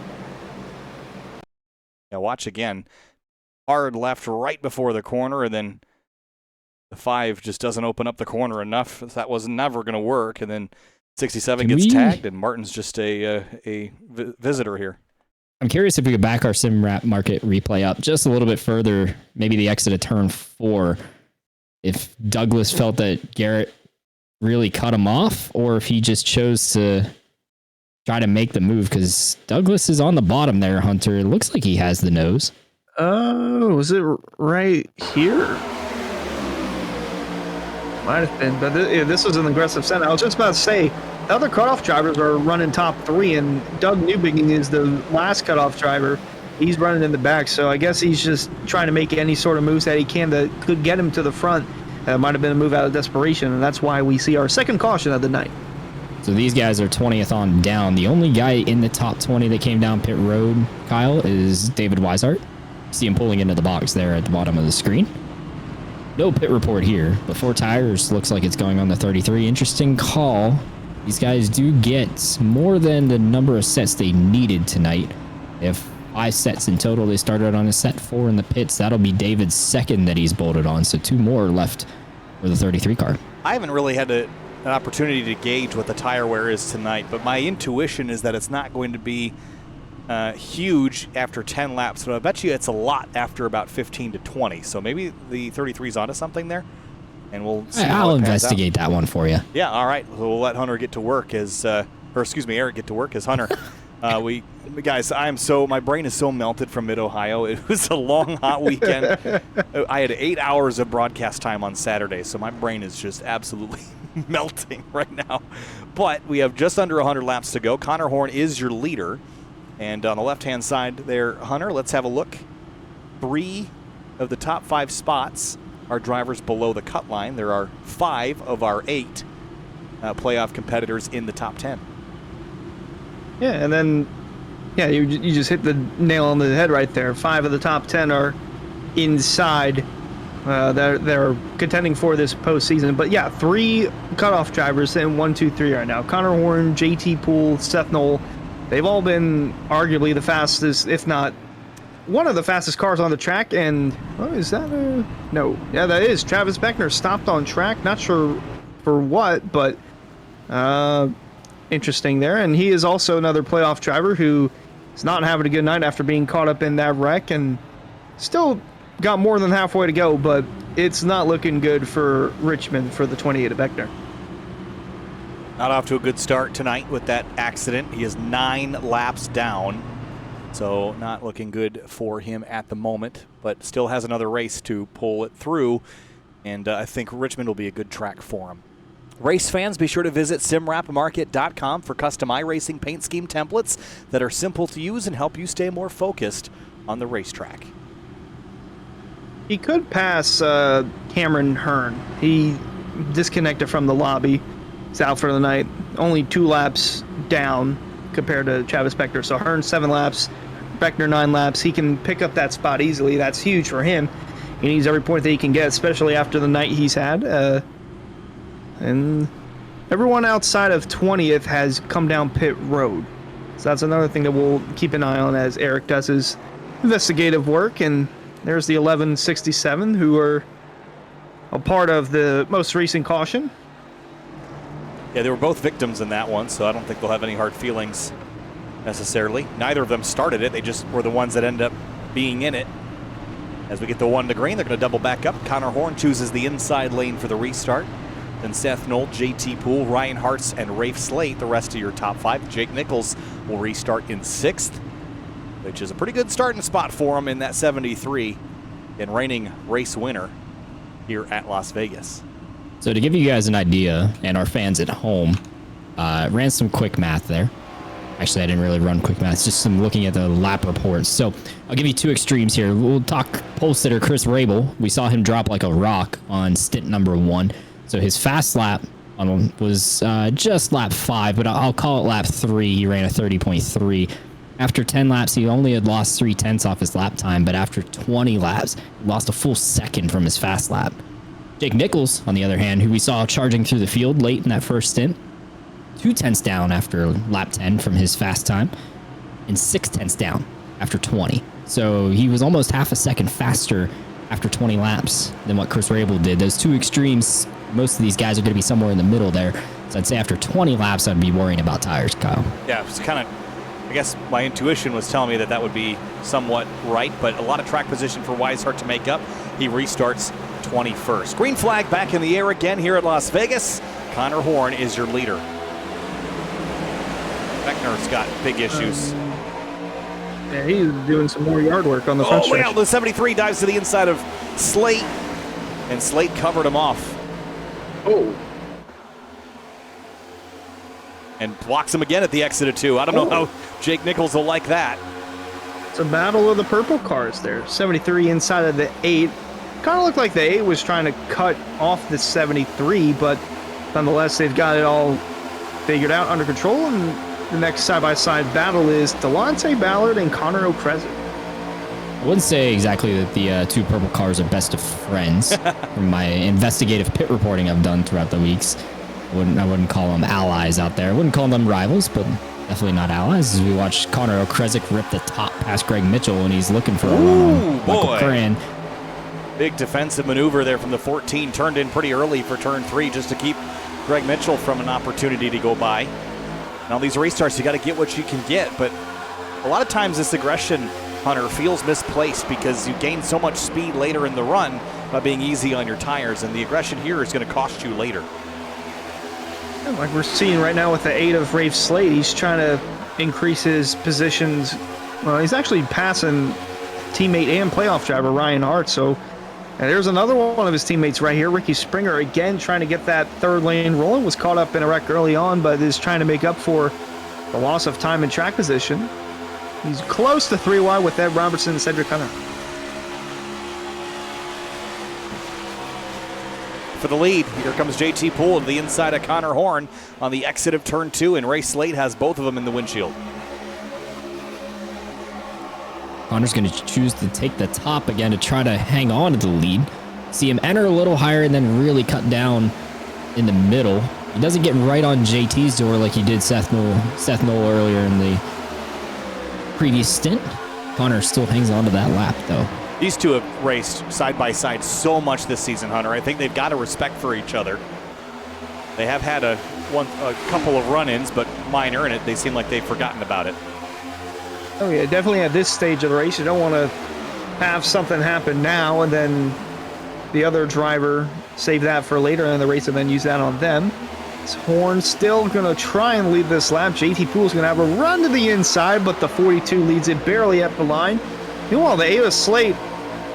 Yeah, watch again. Hard left right before the corner, and then the 5 just doesn't open up the corner enough. That was never going to work, and then 67 gets tagged, and Martin's just a visitor here. I'm curious if we could back our SimRap market replay up just a little bit further, maybe the exit of turn 4, if Douglas felt that Garrett really cut him off, or if he just chose to try to make the move, because Douglas is on the bottom there, Hunter. It looks like he has the nose. Oh, is it right here? Might have been, but this was an aggressive send. I was just about to say, the other cutoff drivers are running top 3, and Doug Newbigging is the last cutoff driver. He's running in the back, so I guess he's just trying to make any sort of moves that he can that could get him to the front. Might have been a move out of desperation, and that's why we see our second caution of the night. So these guys are 20th on down. The only guy in the top 20 that came down pit road, Kyle, is David Weishart. See him pulling into the box there at the bottom of the screen. No pit report here, but 4 tires looks like it's going on the 33. Interesting call. These guys do get more than the number of sets they needed tonight. If 5 sets in total, they started on a set 4 in the pits. That'll be David's second that he's bolted on, so 2 more left for the 33 car. I haven't really had an opportunity to gauge what the tire wear is tonight, but my intuition is that it's not going to be huge after 10 laps, but I bet you it's a lot after about 15 to 20. So maybe the 33's onto something there, and we'll see. I'll investigate that one for you. Yeah, all right. So we'll let Hunter get to work as, Eric get to work as Hunter. Guys, my brain is so melted from Mid-Ohio. It was a long, hot weekend. I had 8 hours of broadcast time on Saturday, so my brain is just absolutely melting right now. But we have just under 100 laps to go. Connor Horn is your leader. And on the left-hand side there, Hunter, let's have a look. 3 of the top 5 spots are drivers below the cut line. There are 5 of our 8 playoff competitors in the top 10. Yeah, and then, you just hit the nail on the head right there. 5 of the top 10 are inside. They're contending for this postseason. But 3 cutoff drivers in 1, 2, 3 right now. Connor Horn, JT Poole, Seth Knoll. They've all been arguably the fastest, if not one of the fastest cars on the track. And is that no? Yeah, that is. Travis Beckner stopped on track. Not sure for what, but interesting there. And he is also another playoff driver who is not having a good night after being caught up in that wreck, and still got more than halfway to go. But it's not looking good for Richmond for the 28 of Beckner. Not off to a good start tonight with that accident. He is 9 laps down, so not looking good for him at the moment, but still has another race to pull it through, and I think Richmond will be a good track for him. Race fans, be sure to visit simwrapmarket.com for custom iRacing paint scheme templates that are simple to use and help you stay more focused on the racetrack. He could pass Cameron Hearn. He disconnected from the lobby. He's out for the night. Only 2 laps down compared to Travis Beckner. So Hearn 7 laps, Beckner 9 laps. He can pick up that spot easily. That's huge for him. He needs every point that he can get, especially after the night he's had. And everyone outside of 20th has come down pit road. So that's another thing that we'll keep an eye on as Eric does his investigative work. And there's the 1167 who are a part of the most recent caution. Yeah, they were both victims in that one, so I don't think they'll have any hard feelings necessarily. Neither of them started it. They just were the ones that ended up being in it. As we get the 1 to green, they're going to double back up. Connor Horn chooses the inside lane for the restart. Then Seth Knoll, JT Poole, Ryan Hartz, and Rafe Slate, the rest of your top 5. Jake Nichols will restart in 6th, which is a pretty good starting spot for him in that 73 and reigning race winner here at Las Vegas. So to give you guys an idea, and our fans at home, ran some quick math there. Actually, I didn't really run quick math, just some looking at the lap reports. So I'll give you 2 extremes here. We'll talk pole sitter Chris Rabel. We saw him drop like a rock on stint number 1. So his fast lap was just lap 5, but I'll call it lap 3. He ran a 30.3. After 10 laps, he only had lost 0.3 off his lap time, but after 20 laps, he lost a full second from his fast lap. Jake Nichols, on the other hand, who we saw charging through the field late in that first stint, 0.2 down after lap 10 from his fast time, and 0.6 down after 20. So he was almost half a second faster after 20 laps than what Chris Rabel did. Those 2 extremes, most of these guys are going to be somewhere in the middle there. So I'd say after 20 laps, I'd be worrying about tires, Kyle. Yeah, it's kind of, I guess my intuition was telling me that that would be somewhat right, but a lot of track position for Weishart to make up. He restarts 21st. Green flag back in the air again here at Las Vegas. Connor Horn is your leader. Beckner's got big issues. Yeah, he's doing some more yard work on the front stretch. Oh, yeah, the 73 dives to the inside of Slate, and Slate covered him off. Oh. And blocks him again at the exit of 2. I don't know how Jake Nichols will like that. It's a battle of the purple cars there. 73 inside of the 8. Kind of looked like the 8 was trying to cut off the 73, but nonetheless, they've got it all figured out, under control, and the next side-by-side battle is Delonte Ballard and Connor O'Kresick. I wouldn't say exactly that the 2 purple cars are best of friends. From my investigative pit reporting I've done throughout the weeks, I wouldn't call them allies out there. I wouldn't call them rivals, but definitely not allies. As we watch Connor O'Kresick rip the top past Greg Mitchell, and he's looking for a run on Michael Cran. Big defensive maneuver there from the 14. Turned in pretty early for turn 3 just to keep Greg Mitchell from an opportunity to go by. Now these restarts, you got to get what you can get, but a lot of times this aggression, Hunter, feels misplaced because you gain so much speed later in the run by being easy on your tires, and the aggression here is going to cost you later. Yeah, like we're seeing right now with the 8 of Rafe Slade, he's trying to increase his positions. Well, he's actually passing teammate and playoff driver Ryan Hart, so there's another one of his teammates right here, Ricky Springer, again trying to get that 3rd lane rolling. Was caught up in a wreck early on, but is trying to make up for the loss of time and track position. He's close to 3 wide with Ed Robertson and Cedric Hunter. For the lead, here comes JT Poole to the inside of Connor Horn on the exit of turn 2, and Ray Slate has both of them in the windshield. Connor's going to choose to take the top again to try to hang on to the lead. See him enter a little higher and then really cut down in the middle. He doesn't get right on JT's door like he did Seth Knoll earlier in the previous stint. Connor still hangs on to that lap, though. These two have raced side by side so much this season, Hunter. I think they've got a respect for each other. They have had a couple of run-ins, but minor, and they seem like they've forgotten about it. Oh yeah, definitely at this stage of the race, you don't want to have something happen now and then the other driver save that for later in the race and then use that on them. Horn still going to try and lead this lap. JT Pool's going to have a run to the inside, but the 42 leads it barely at the line. Meanwhile, the Ava Slate,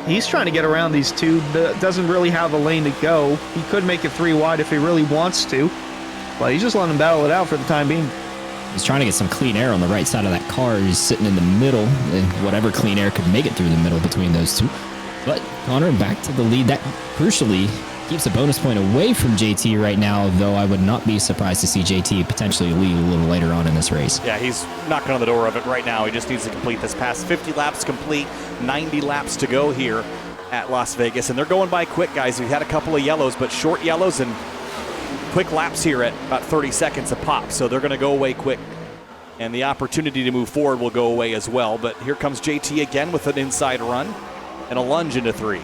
he's trying to get around these two. Doesn't really have a lane to go. He could make it 3 wide if he really wants to, but he's just letting them battle it out for the time being. He's trying to get some clean air on the right side of that car. He's sitting in the middle, and whatever clean air could make it through the middle between those two. But Connor back to the lead. That crucially keeps a bonus point away from JT right now, though I would not be surprised to see JT potentially lead a little later on in this race. Yeah, he's knocking on the door of it right now. He just needs to complete this pass. 50 laps complete, 90 laps to go here at Las Vegas. And they're going by quick, guys. We've had a couple of yellows, but short yellows and quick laps here at about 30 seconds a pop. So they're going to go away quick. And the opportunity to move forward will go away as well. But here comes JT again with an inside run and a lunge into 3.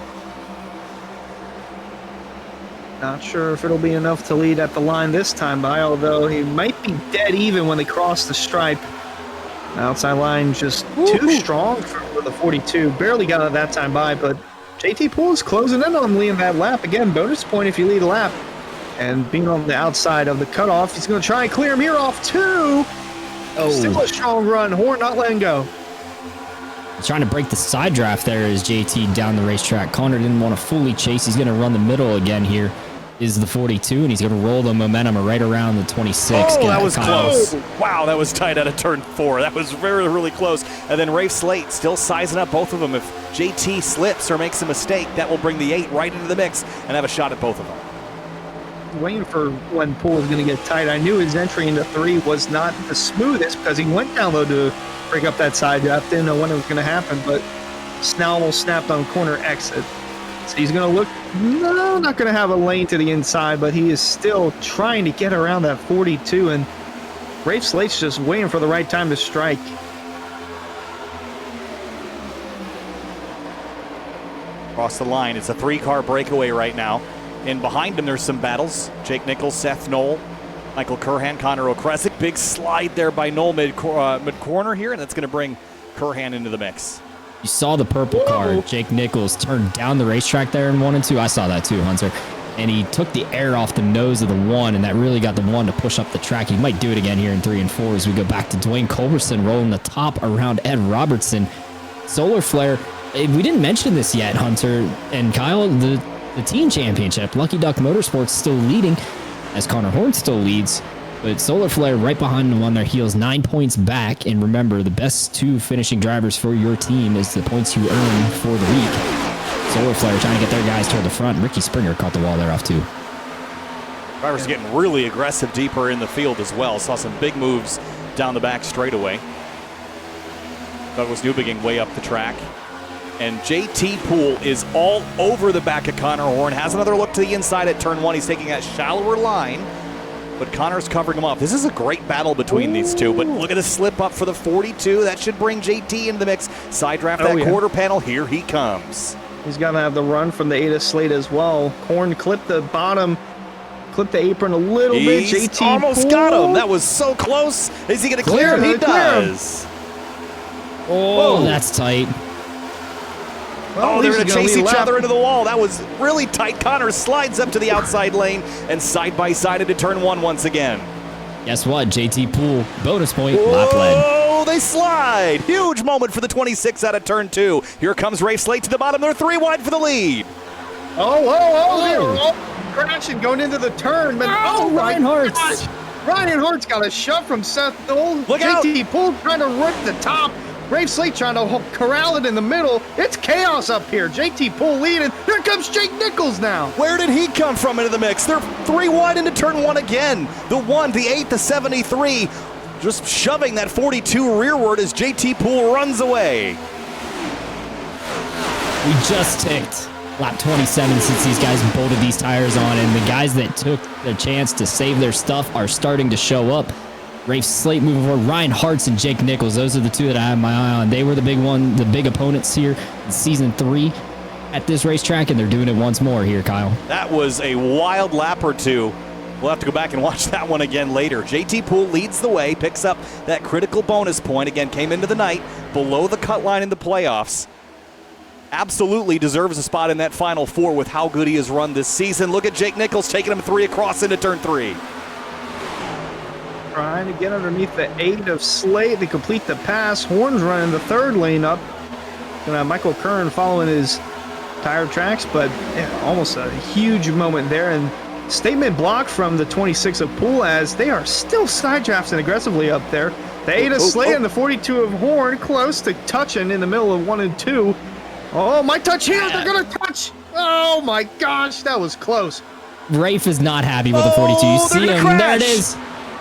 Not sure if it'll be enough to lead at the line this time by, although he might be dead even when they cross the stripe. Outside line just too strong for the 42. Barely got it that time by, but JT Pool is closing in on leading that lap. Again, bonus point if you lead a lap. And being on the outside of the cutoff, he's going to try and clear him here off 2. Oh. Still a strong run. Horn not letting go. Trying to break the side draft there is JT down the racetrack. Connor didn't want to fully chase. He's going to run the middle again here. Is the 42, and he's going to roll the momentum right around the 26. Oh, that was close. Wow, that was tight out of turn 4. That was very, really close. And then Rafe Slate still sizing up both of them. If JT slips or makes a mistake, that will bring the 8 right into the mix and have a shot at both of them. Waiting for when Pool was going to get tight. I knew his entry into 3 was not the smoothest because he went down low to break up that side draft. Didn't know when it was going to happen, but Snell almost snapped on corner exit. So he's going to look, no, not going to have a lane to the inside, but he is still trying to get around that 42, and Rafe Slate's just waiting for the right time to strike. Across the line, it's a 3-car breakaway right now. And behind him, there's some battles. Jake Nichols, Seth Knoll, Michael Curhan, Connor O'Kresick. Big slide there by Knoll mid-corner here, and that's going to bring Curhan into the mix. You saw the purple car. Jake Nichols turned down the racetrack there in 1 and 2. I saw that too, Hunter. And he took the air off the nose of the 1, and that really got the 1 to push up the track. He might do it again here in 3 and 4 as we go back to Dwayne Culberson rolling the top around Ed Robertson. Solar Flare, we didn't mention this yet, Hunter and Kyle. The team championship, Lucky Duck Motorsports still leading as Connor Horn still leads. But Solar Flare right behind them on their heels, 9 points back. And remember, the best 2 finishing drivers for your team is the points you earn for the week. Solar Flare trying to get their guys toward the front. Ricky Springer caught the wall there off 2. Drivers getting really aggressive deeper in the field as well. Saw some big moves down the back straightaway. Douglas Newbegin way up the track. And JT Pool is all over the back of Connor Horn. Has another look to the inside at turn 1. He's taking that shallower line. But Connor's covering him up. This is a great battle between these two. But look at a slip up for the 42. That should bring JT into the mix. Side draft that quarter panel. Here he comes. He's got to have the run from the Ada Slate as well. Horn clipped the bottom, clipped the apron a little bit. JT almost got him. That was so close. Is he going to clear him? He does. Oh, that's tight. Well, they're going to chase each other into the wall. That was really tight. Connor slides up to the outside lane and side by side into turn 1 once again. Guess what? JT Pool, bonus point, lap lead. Oh, they slide. Huge moment for the 26 out of turn 2. Here comes Rafe Slate to the bottom. They're 3 wide for the lead. They're crashing going into the turn. But Ryan Hartz. Ryan Hartz got a shove from Seth Knoll. Look out. JT Pool trying to rip the top. Rafe Slate trying to corral it in the middle. It's chaos up here. JT Pool leading. Here comes Jake Nichols now. Where did he come from into the mix? They're 3 wide into turn 1 again. The 1, the 8, the 73. Just shoving that 42 rearward as JT Pool runs away. We just ticked lap 27 since these guys bolted these tires on, and the guys that took the chance to save their stuff are starting to show up. Rafe Slate moving forward. Ryan Hartz and Jake Nichols. Those are the 2 that I have my eye on. They were the big opponents here in season 3 at this racetrack, and they're doing it once more here, Kyle. That was a wild lap or 2. We'll have to go back and watch that one again later. JT Pool leads the way, picks up that critical bonus point. Again, came into the night below the cut line in the playoffs. Absolutely deserves a spot in that Final 4 with how good he has run this season. Look at Jake Nichols taking him 3 across into turn 3. Trying to get underneath the 8 of Slate to complete the pass. Horn's running the third lane up. Michael Curran following his tire tracks, but almost a huge moment there. And statement block from the 26 of Poole as they are still side drafting aggressively up there. The 8 of Slate and the 42 of Horn close to touching in the middle of 1 and 2. Oh, my touch here. They're going to touch. Oh, my gosh. That was close. Rafe is not happy with the 42. You see him. Crash. There it is.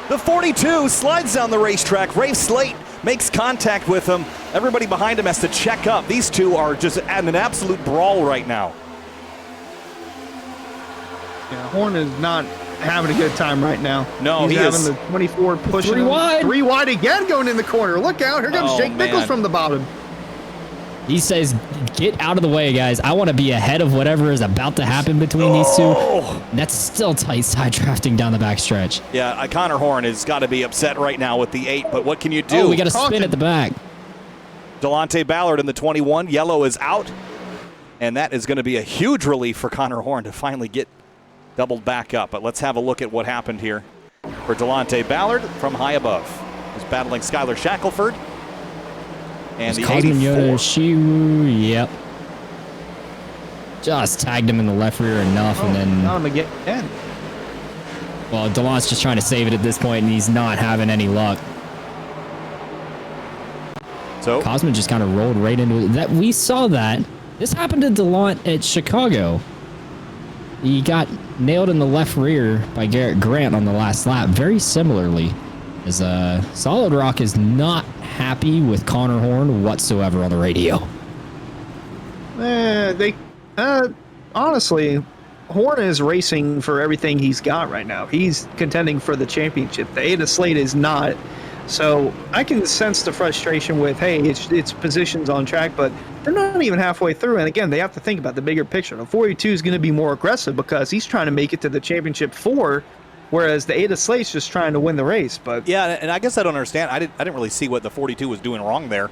The 42 slides down the racetrack. Rafe Slate makes contact with him. Everybody behind him has to check up. These two are just at an absolute brawl right now. Yeah, Horn is not having a good time right now. No, he's having the 24 pushing 3 wide. 3 wide again going in the corner. Look out. Here comes Jake Nichols from the bottom. He says, get out of the way, guys. I want to be ahead of whatever is about to happen between these two. And that's still tight side drafting down the backstretch. Yeah, Connor Horn has got to be upset right now with the 8, but what can you do? Oh, we got to spin at the back. Delonte Ballard in the 21. Yellow is out. And that is going to be a huge relief for Connor Horn to finally get doubled back up. But let's have a look at what happened here for Delonte Ballard from high above. He's battling Skylar Shackelford. And the Cosmin 84. Yoda, yep. Just tagged him in the left rear enough, and then... Got him again. Well, DeLon's just trying to save it at this point, and he's not having any luck. So Cosmin just kind of rolled right into it. That we saw that. This happened to DeLon at Chicago. He got nailed in the left rear by Garrett Grant on the last lap, very similarly. As Solid Rock is not happy with Connor Horn whatsoever on the radio. Honestly, Horn is racing for everything he's got right now. He's contending for the championship. The 8 of Slate is not. So I can sense the frustration with, hey, it's positions on track, but they're not even halfway through. And again, they have to think about the bigger picture. The 42 is going to be more aggressive because he's trying to make it to the championship 4, whereas the 8 of Slate's just trying to win the race. But yeah, and I guess I don't understand. I didn't really see what the 42 was doing wrong there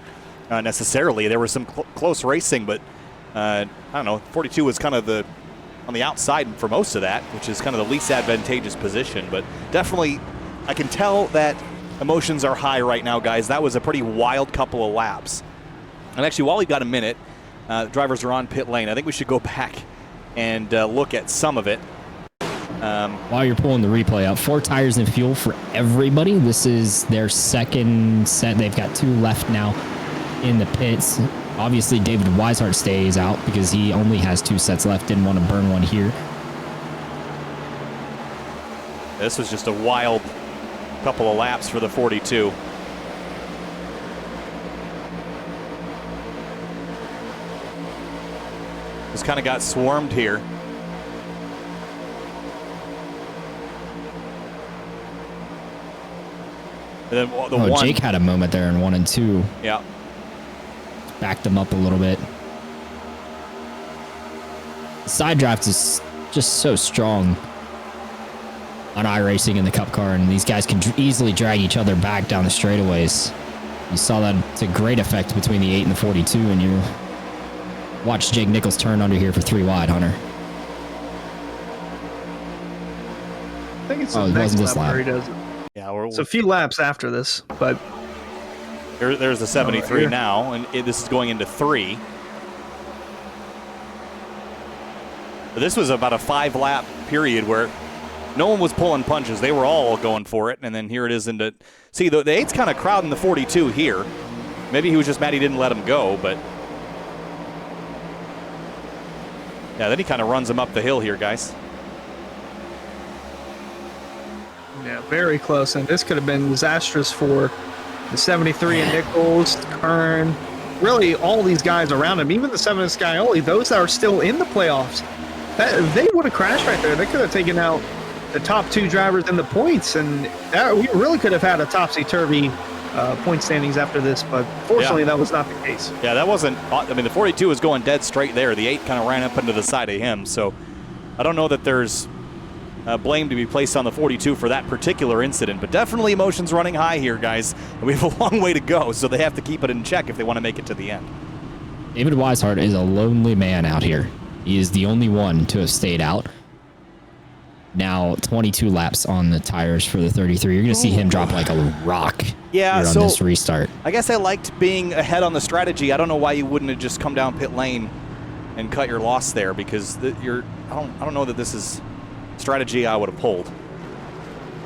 necessarily. There was some close racing, but I don't know. 42 was kind of on the outside for most of that, which is kind of the least advantageous position. But definitely, I can tell that emotions are high right now, guys. That was a pretty wild couple of laps. And actually, while we've got a minute, drivers are on pit lane. I think we should go back and look at some of it. While you're pulling the replay out, 4 tires and fuel for everybody. This is their second set. They've got 2 left now in the pits. Obviously, David Weishart stays out because he only has 2 sets left. Didn't want to burn one here. This was just a wild couple of laps for the 42. Just kind of got swarmed here. And then the one, Jake had a moment there in 1 and 2. Yeah. Backed him up a little bit. The side draft is just so strong on iRacing in the Cup car, and these guys can easily drag each other back down the straightaways. You saw that to great effect between the 8 and the 42, and you watch Jake Nichols turn under here for 3 wide, Hunter. I think it's the next lap where he does it. Yeah, it's a few laps after this, but there's the 73 now, and this is going into 3. But this was about a 5-lap period where no one was pulling punches. They were all going for it, and then here it is into... See, the 8's kind of crowding the 42 here. Maybe he was just mad he didn't let him go, but... Yeah, then he kind of runs him up the hill here, guys. Yeah, very close, and this could have been disastrous for the 73 and Nichols, Kern, really all these guys around him, even the 7 of Scioli, those that are still in the playoffs. They would have crashed right there. They could have taken out the top 2 drivers in the points, and we really could have had a topsy-turvy point standings after this, but fortunately that was not the case. Yeah, that wasn't... I mean, the 42 was going dead straight there. The 8 kind of ran up into the side of him, so I don't know that there's blame to be placed on the 42 for that particular incident, but definitely emotions running high here, guys. We have a long way to go, so they have to keep it in check if they want to make it to the end. David Weishart is a lonely man out here. He is the only one to have stayed out. now 22 laps on the tires for the 33. You're going to see him drop like a rock Yeah, here on so this restart. I guess I liked being ahead on the strategy. I don't know why you wouldn't have just come down pit lane and cut your loss there, because I don't know that this is strategy I would have pulled.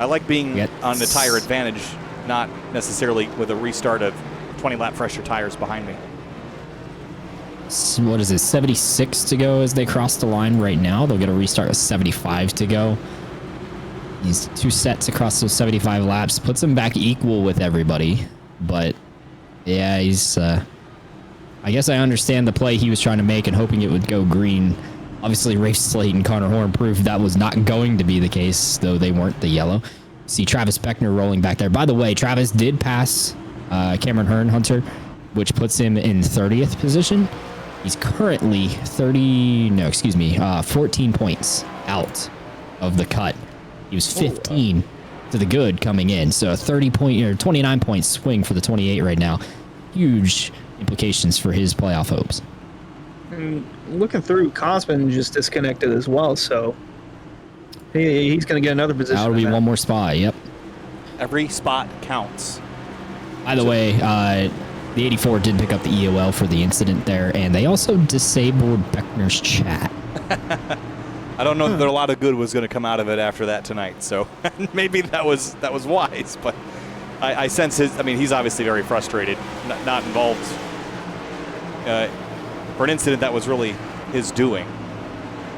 I like being on the tire advantage, not necessarily with a restart of 20 lap fresher tires behind me. What is it, 76 to go as they cross the line right now. They'll get a restart with 75 to go. These 2 sets across those 75 laps puts him back equal with everybody. But yeah, he's I guess I understand the play he was trying to make and hoping it would go green. Obviously, Rafe Slate and Connor Horn proved that was not going to be the case, though they weren't the yellow. See Travis Beckner rolling back there. By the way, Travis did pass Cameron Hunter, which puts him in 30th position. He's currently 14 points out of the cut. He was 15 to the good coming in. So a 29 point swing for the 28 right now. Huge implications for his playoff hopes. And looking through, Cosman just disconnected as well, so he's going to get another position. That'll be one more spot, yep. Every spot counts. By the way, the 84 did pick up the EOL for the incident there, and they also disabled Beckner's chat. I don't know that a lot of good was going to come out of it after that tonight, so maybe that was wise, but I sense he's obviously very frustrated, not involved for an incident that was really his doing.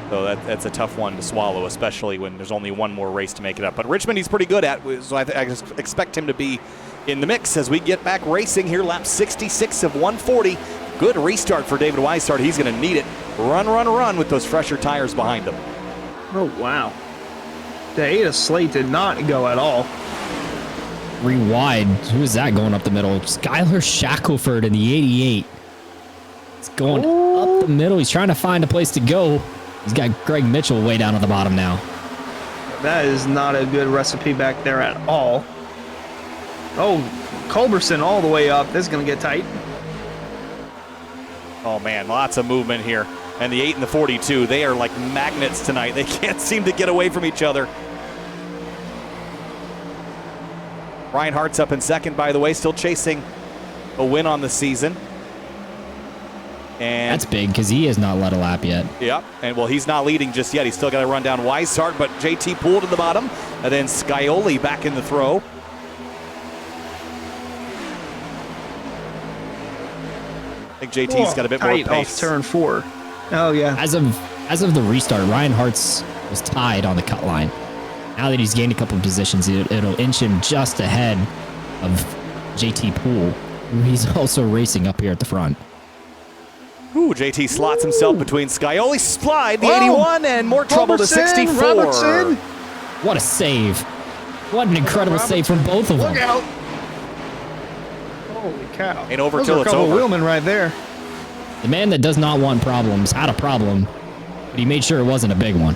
So that's a tough one to swallow, especially when there's only one more race to make it up. But Richmond he's pretty good at, so I expect him to be in the mix as we get back racing here. Lap 66 of 140. Good restart for David Weishart. He's going to need it. Run with those fresher tires behind him. Oh, wow. The 8 of Slate did not go at all. Wide. Who is that going up the middle? Skylar Shackelford in the 88. It's going up the middle. He's trying to find a place to go. He's got Greg Mitchell way down at the bottom now. That is not a good recipe back there at all. Oh, Culberson all the way up. This is going to get tight. Oh, man, lots of movement here. And the 8 and the 42, they are like magnets tonight. They can't seem to get away from each other. Ryan Hart's up in second, by the way, still chasing a win on the season. And that's big because he has not led a lap yet. Yep, and well, he's not leading just yet. He's still got to run down Weishart, but JT Poole to the bottom, and then Scioli back in the throw. I think JT's got a bit more pace. Off turn 4. Oh, yeah. As of the restart, Ryan Hart's was tied on the cut line. Now that he's gained a couple of positions, it'll inch him just ahead of JT Poole, who he's also racing up here at the front. Ooh, JT slots himself between Scioli, slide the 81, and more trouble to 64. Robertson. What a save. What an incredible save from both of them. Look out. Holy cow. Ain't over Those till are it's a couple over. Wheelmen right there. The man that does not want problems had a problem, but he made sure it wasn't a big one.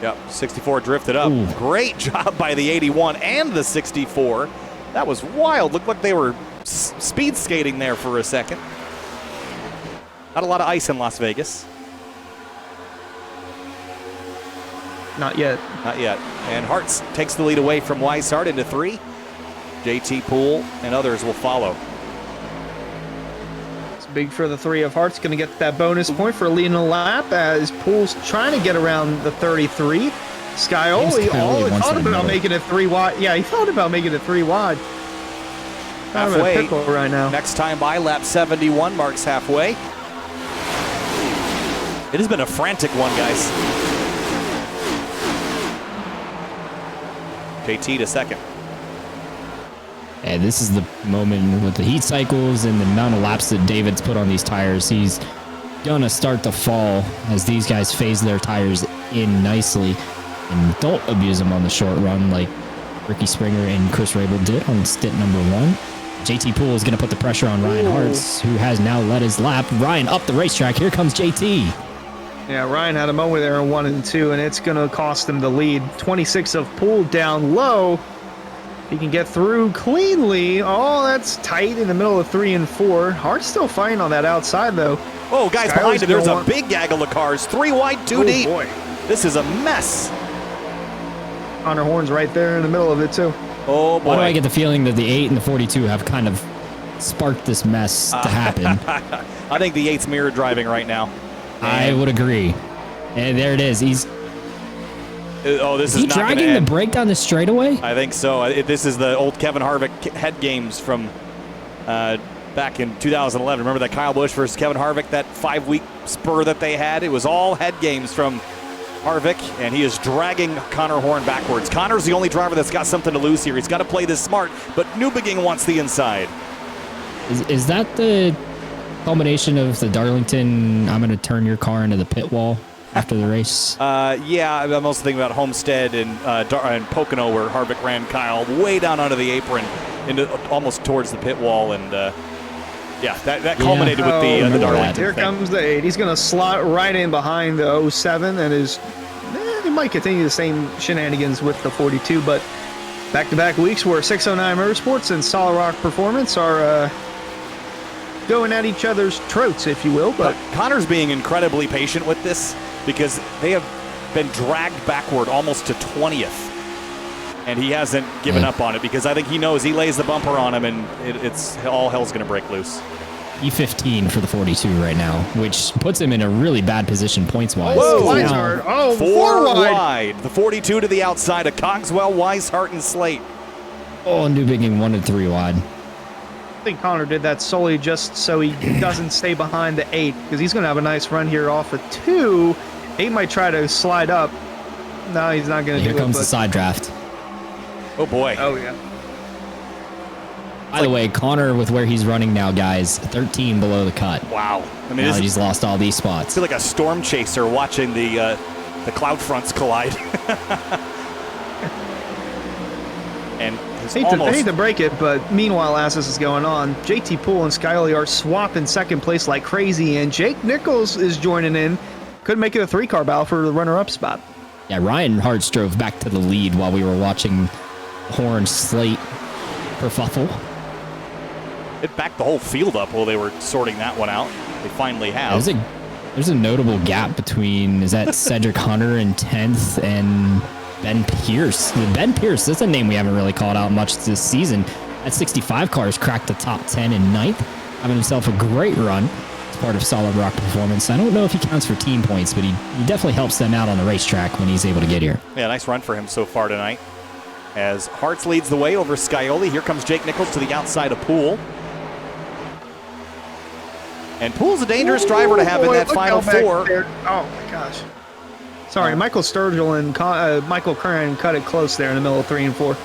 Yep, 64 drifted up. Ooh. Great job by the 81 and the 64. That was wild. Looked like they were speed skating there for a second. Not a lot of ice in Las Vegas. Not yet. Not yet. And Hartz takes the lead away from Weishart into 3. JT Poole and others will follow. It's big for the 3 of Hearts. Going to get that bonus point for leading a lap as Poole's trying to get around the 33. Scioli thought about making it 3 wide. Yeah, he thought about making it 3 wide. Halfway. Pickle right now. Next time by lap 71 marks halfway. It has been a frantic one, guys. JT to second. And this is the moment with the heat cycles and the amount of laps that David's put on these tires. He's gonna start to fall as these guys phase their tires in nicely and don't abuse them on the short run like Ricky Springer and Chris Rabel did on stint number 1. JT Poole is gonna put the pressure on Ryan Hartz, who has now led his lap. Ryan up the racetrack. Here comes JT. Yeah, Ryan had a moment there in 1 and 2, and it's going to cost him the lead. 26 of Poole down low. He can get through cleanly. Oh, that's tight in the middle of 3 and 4. Hart's still fighting on that outside, though. Oh, guys, behind him, there's a big gaggle of cars. 3 wide, 2 deep. Boy. This is a mess. Connor Horn's right there in the middle of it, too. Oh, boy. Why do I get the feeling that the 8 and the 42 have kind of sparked this mess to happen? I think the 8's mirror driving right now. I would agree. And there it is. He's this is he not gonna dragging the end. brake down the straightaway? I think so. This is the old Kevin Harvick head games from back in 2011. Remember that Kyle Busch versus Kevin Harvick, that 5-week spur that they had? It was all head games from Harvick, and he is dragging Connor Horn backwards. Connor's the only driver that's got something to lose here. He's got to play this smart, but Newbegin wants the inside. Is that the culmination of the Darlington, I'm going to turn your car into the pit wall after the race? Yeah, I'm also thinking about Homestead and Pocono, where Harvick ran Kyle way down under the apron, into almost towards the pit wall, and that culminated with the Darlington Here thing. comes the 8. He's going to slot right in behind the 07, and he might continue the same shenanigans with the 42, but back-to-back weeks where 609 Motorsports and Solid Rock Performance are going at each other's throats, if you will. But Connor's being incredibly patient with this because they have been dragged backward almost to 20th. And he hasn't given up on it because I think he knows he lays the bumper on him and it's all hell's going to break loose. E15 for the 42 right now, which puts him in a really bad position points-wise. Whoa. Weishart. Oh, Four wide. wide. The 42 to the outside of Cogswell, Weishart, and Slate. Oh, Newbegin 1 and 3 wide. I think Connor did that solely just so he doesn't stay behind the 8, because he's going to have a nice run here off of 2. 8 might try to slide up. No, he's not going to do it. Here comes the side draft. Oh, boy. Oh, yeah. By the way, Connor, with where he's running now, guys, 13 below the cut. Wow. I mean, Now this that is he's lost all these spots. feel like a storm chaser watching the cloud fronts collide. And he's I almost... hate to break it, but meanwhile, as this is going on, JT Poole and Skyly are swapping second place like crazy, and Jake Nichols is joining in. Could make it a 3-car battle for the runner-up spot. Yeah, Ryan Hartz drove back to the lead while we were watching Horn Slate kerfuffle. It backed the whole field up while they were sorting that one out. They finally have. There's a notable gap between, is that Cedric Hunter in 10th and Ben Pierce? Ben Pierce, that's a name we haven't really called out much this season. That 65 car has cracked the top 10 in 9th, having himself a great run as part of Solid Rock Performance. I don't know if he counts for team points, but he definitely helps them out on the racetrack when he's able to get here. Yeah, nice run for him so far tonight. As Hartz leads the way over Scioli. Here comes Jake Nichols to the outside of Poole. And Poole's a dangerous driver to have in that final 4. There. Oh, my gosh. Sorry, Michael Sturgill and Michael Curran cut it close there in the middle of 3 and 4.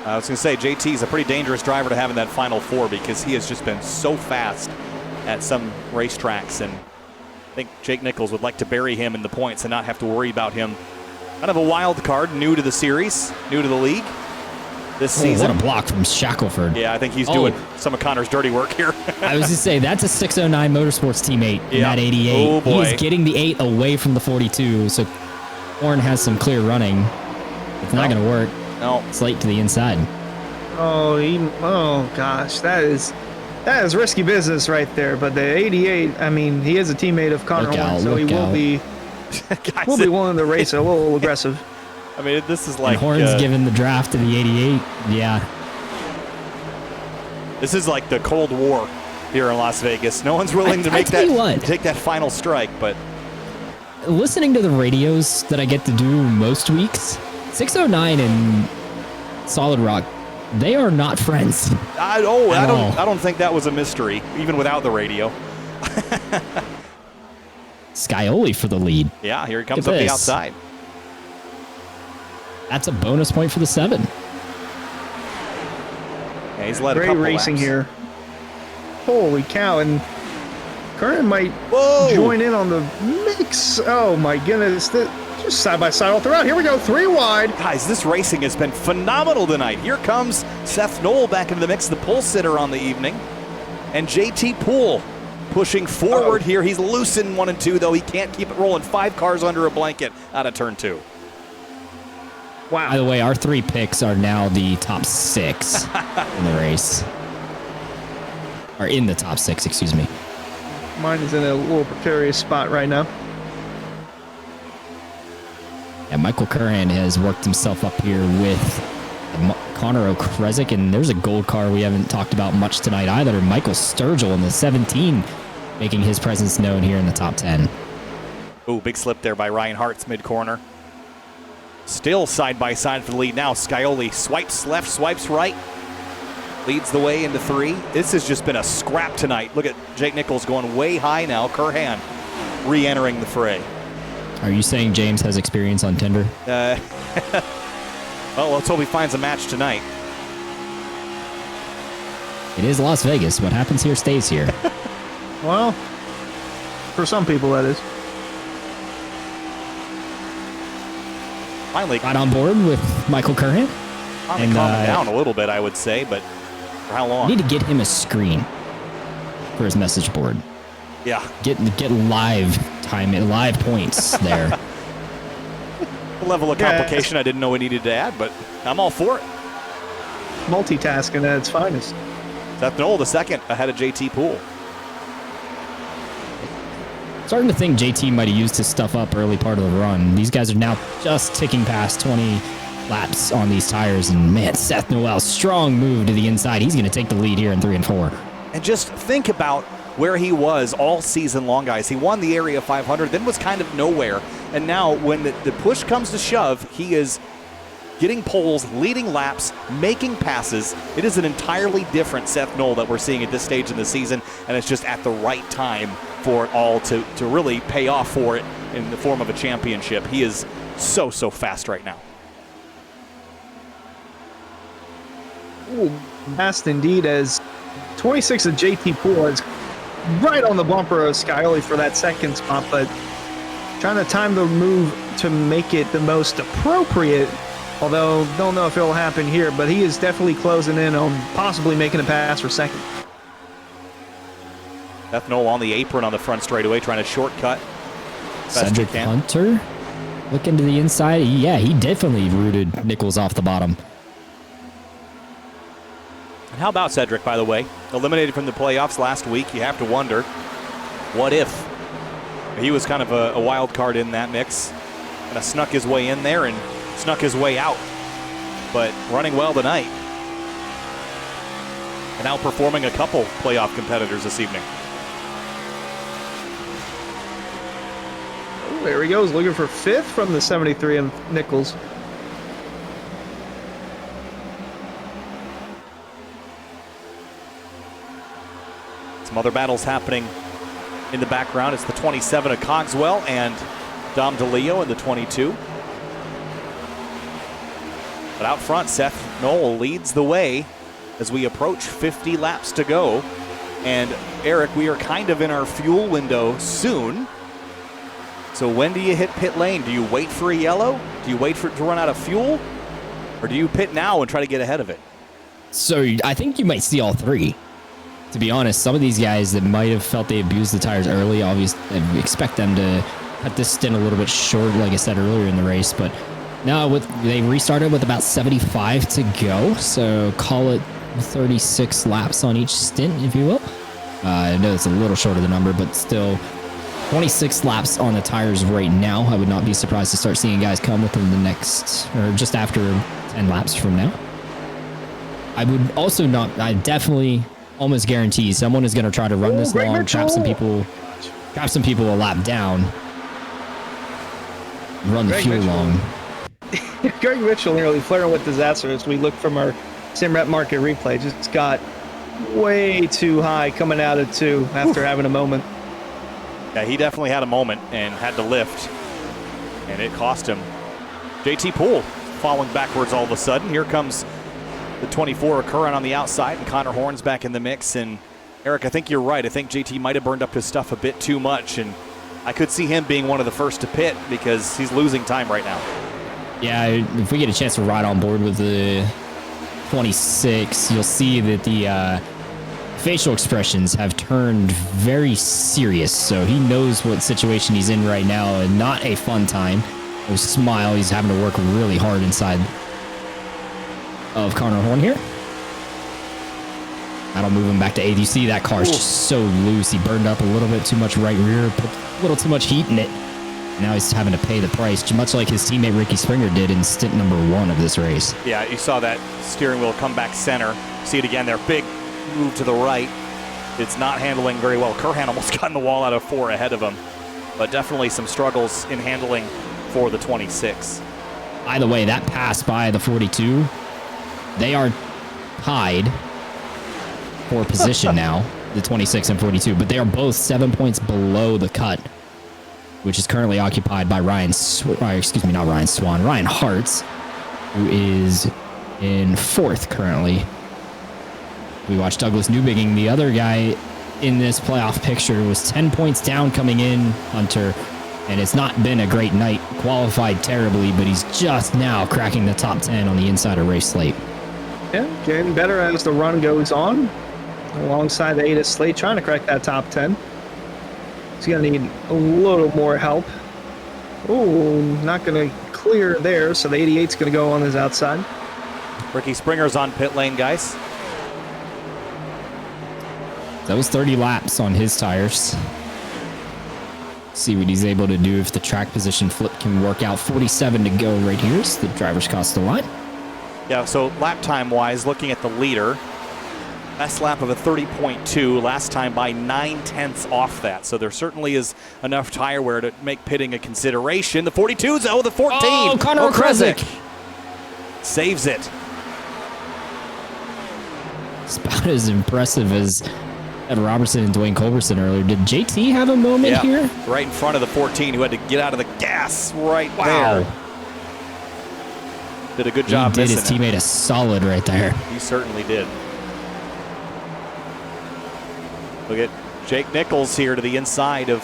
I was going to say, JT's a pretty dangerous driver to have in that final 4 because he has just been so fast at some racetracks. And I think Jake Nichols would like to bury him in the points and not have to worry about him. Kind of a wild card, new to the series, new to the league this season. What a block from Shackelford. Yeah, I think he's doing some of Connor's dirty work here. I was going to say, that's a 609 Motorsports teammate in that 88. Oh, boy. He is getting the 8 away from the 42, so Horn has some clear running. It's not going to work. No. Slate to the inside. Oh gosh, that is risky business right there. But the 88, I mean, he is a teammate of Connor Horn, so he will be willing to race a little aggressive. I mean, this is like... And Horn's given the draft to the 88. Yeah. This is like the Cold War here in Las Vegas. No one's willing to take that final strike, but... Listening to the radios that I get to do most weeks, 609 and Solid Rock, they are not friends. I don't think that was a mystery, even without the radio. Scioli for the lead. Yeah, here he comes up the outside. That's a bonus point for the 7. Yeah, he's led a Great couple racing laps. here. Holy cow, and Curran might join in on the mix. Oh my goodness. Just side by side all throughout. Here we go, 3 wide. Guys, this racing has been phenomenal tonight. Here comes Seth Knoll back into the mix, the pole sitter on the evening. And JT Poole pushing forward here. He's loose in 1 and 2, though. He can't keep it rolling. 5 cars under a blanket out of turn 2. Wow. By the way, our 3 picks are now the top 6 in the race. Or in the top 6, excuse me. Mine is in a little precarious spot right now. Yeah, Michael Curran has worked himself up here with Connor Okresic, and there's a gold car we haven't talked about much tonight either. Michael Sturgill in the 17, making his presence known here in the top 10. Ooh, big slip there by Ryan Hart's mid-corner. Still side by side for the lead now. Scioli swipes left, swipes right. Leads the way into 3. This has just been a scrap tonight. Look at Jake Nichols going way high now. Curhan re-entering the fray. Are you saying James has experience on Tinder? Well, let's hope he finds a match tonight. It is Las Vegas. What happens here stays here. Well, for some people, that is. Finally, Right on board with Michael Curran. calming down a little bit, I would say, but for how long? Need to get him a screen for his message board. Yeah. Get live time, live points there. A level of complication I didn't know we needed to add, but I'm all for it. Multitasking at its finest. Seth Knoll, the second, ahead of JT Poole. Starting to think JT might have used his stuff up early part of the run. These guys are now just ticking past 20 laps on these tires, and man, Seth Noel, strong move to the inside. He's going to take the lead here in 3 and 4. And just think about where he was all season long, guys. He won the Area 500, then was kind of nowhere. And now when the push comes to shove, he is getting poles, leading laps, making passes. It is an entirely different Seth Knoll that we're seeing at this stage in the season, and it's just at the right time for it all to really pay off for it in the form of a championship. He is so fast right now. Ooh, fast indeed, as 26 of JT Poole is right on the bumper of Scioli for that second spot, but trying to time the move to make it the most appropriate, although don't know if it'll happen here, but he is definitely closing in on possibly making a pass for second. Seth Knoll on the apron on the front straightaway, trying to shortcut. Cedric Hunter looking to the inside. Yeah, he definitely rooted Nichols off the bottom. And how about Cedric, by the way? Eliminated from the playoffs last week. You have to wonder, what if? He was kind of a wild card in that mix. Kind of snuck his way in there and snuck his way out. But running well tonight. And outperforming a couple playoff competitors this evening. Oh, there he goes, looking for 5th from the 73 of Nichols. Some other battles happening in the background. It's the 27 of Cogswell and Dom DeLeo in the 22. But out front, Seth Knoll leads the way as we approach 50 laps to go. And Eric, we are kind of in our fuel window soon. So when do you hit pit lane? Do you wait for a yellow? Do you wait for it to run out of fuel? Or do you pit now and try to get ahead of it? So I think you might see all three. To be honest, some of these guys that might have felt they abused the tires early, obviously, I expect them to cut this stint a little bit short, like I said earlier in the race. But now they restarted with about 75 to go, so call it 36 laps on each stint, if you will. I know it's a little short of the number, but still 26 laps on the tires right now. I would not be surprised to start seeing guys come within the next, or just after 10 laps from now. I would also not, I definitely almost guarantee someone is going to try to run this long, trap some people a lap down, run the fuel long. Greg Mitchell nearly flirting with disaster as we look from our SimRep market replay. Just got way too high coming out of 2 after having a moment. Yeah, he definitely had a moment and had to lift, and it cost him. JT Poole falling backwards all of a sudden. Here comes the 24 Curran on the outside, and Connor Horn's back in the mix. And Eric, I think you're right. I think JT might have burned up his stuff a bit too much, and I could see him being one of the first to pit because he's losing time right now. Yeah, if we get a chance to ride on board with the 26, you'll see that the facial expressions have turned very serious. So he knows what situation he's in right now, and not a fun time. His smile, he's having to work really hard inside of Connor Horn here. That'll move him back to 8th. You see that car's just so loose. He burned up a little bit too much right rear, put a little too much heat in it. Now he's having to pay the price, much like his teammate Ricky Springer did in stint number 1 of this race. Yeah, you saw that steering wheel come back center. See it again there. Big move to the right. It's not handling very well. Curhan almost got in the wall out of 4 ahead of him. But definitely some struggles in handling for the 26. By the way, that pass by the 42, they are tied for position now, the 26 and 42, but they are both 7 points below the cut, which is currently occupied by Ryan Hartz, who is in 4th currently. We watched Douglas Newbigging, the other guy in this playoff picture, was 10 points down coming in, Hunter, and it's not been a great night. Qualified terribly, but he's just now cracking the top 10 on the Insider Race slate. Yeah, getting better as the run goes on, alongside the ATA slate, trying to crack that top 10. He's going to need a little more help. Oh, not going to clear there, so the 88's going to go on his outside. Ricky Springer's on pit lane, guys. That was 30 laps on his tires. See what he's able to do if the track position flip can work out. 47 to go right here. It's the driver's cost of line. Yeah, so lap time wise, looking at the leader, best lap of a 30.2, last time by 9/10 off that. So there certainly is enough tire wear to make pitting a consideration. The 42's, the 14. Oh, Connor Kresick saves it. It's about as impressive as Ed Robertson and Dwayne Culberson earlier. Did JT have a moment here? Right in front of the 14, who had to get out of the gas right Wow. there. Did a good job He did missing his teammate a solid right there. He certainly did. Look at Jake Nichols here to the inside of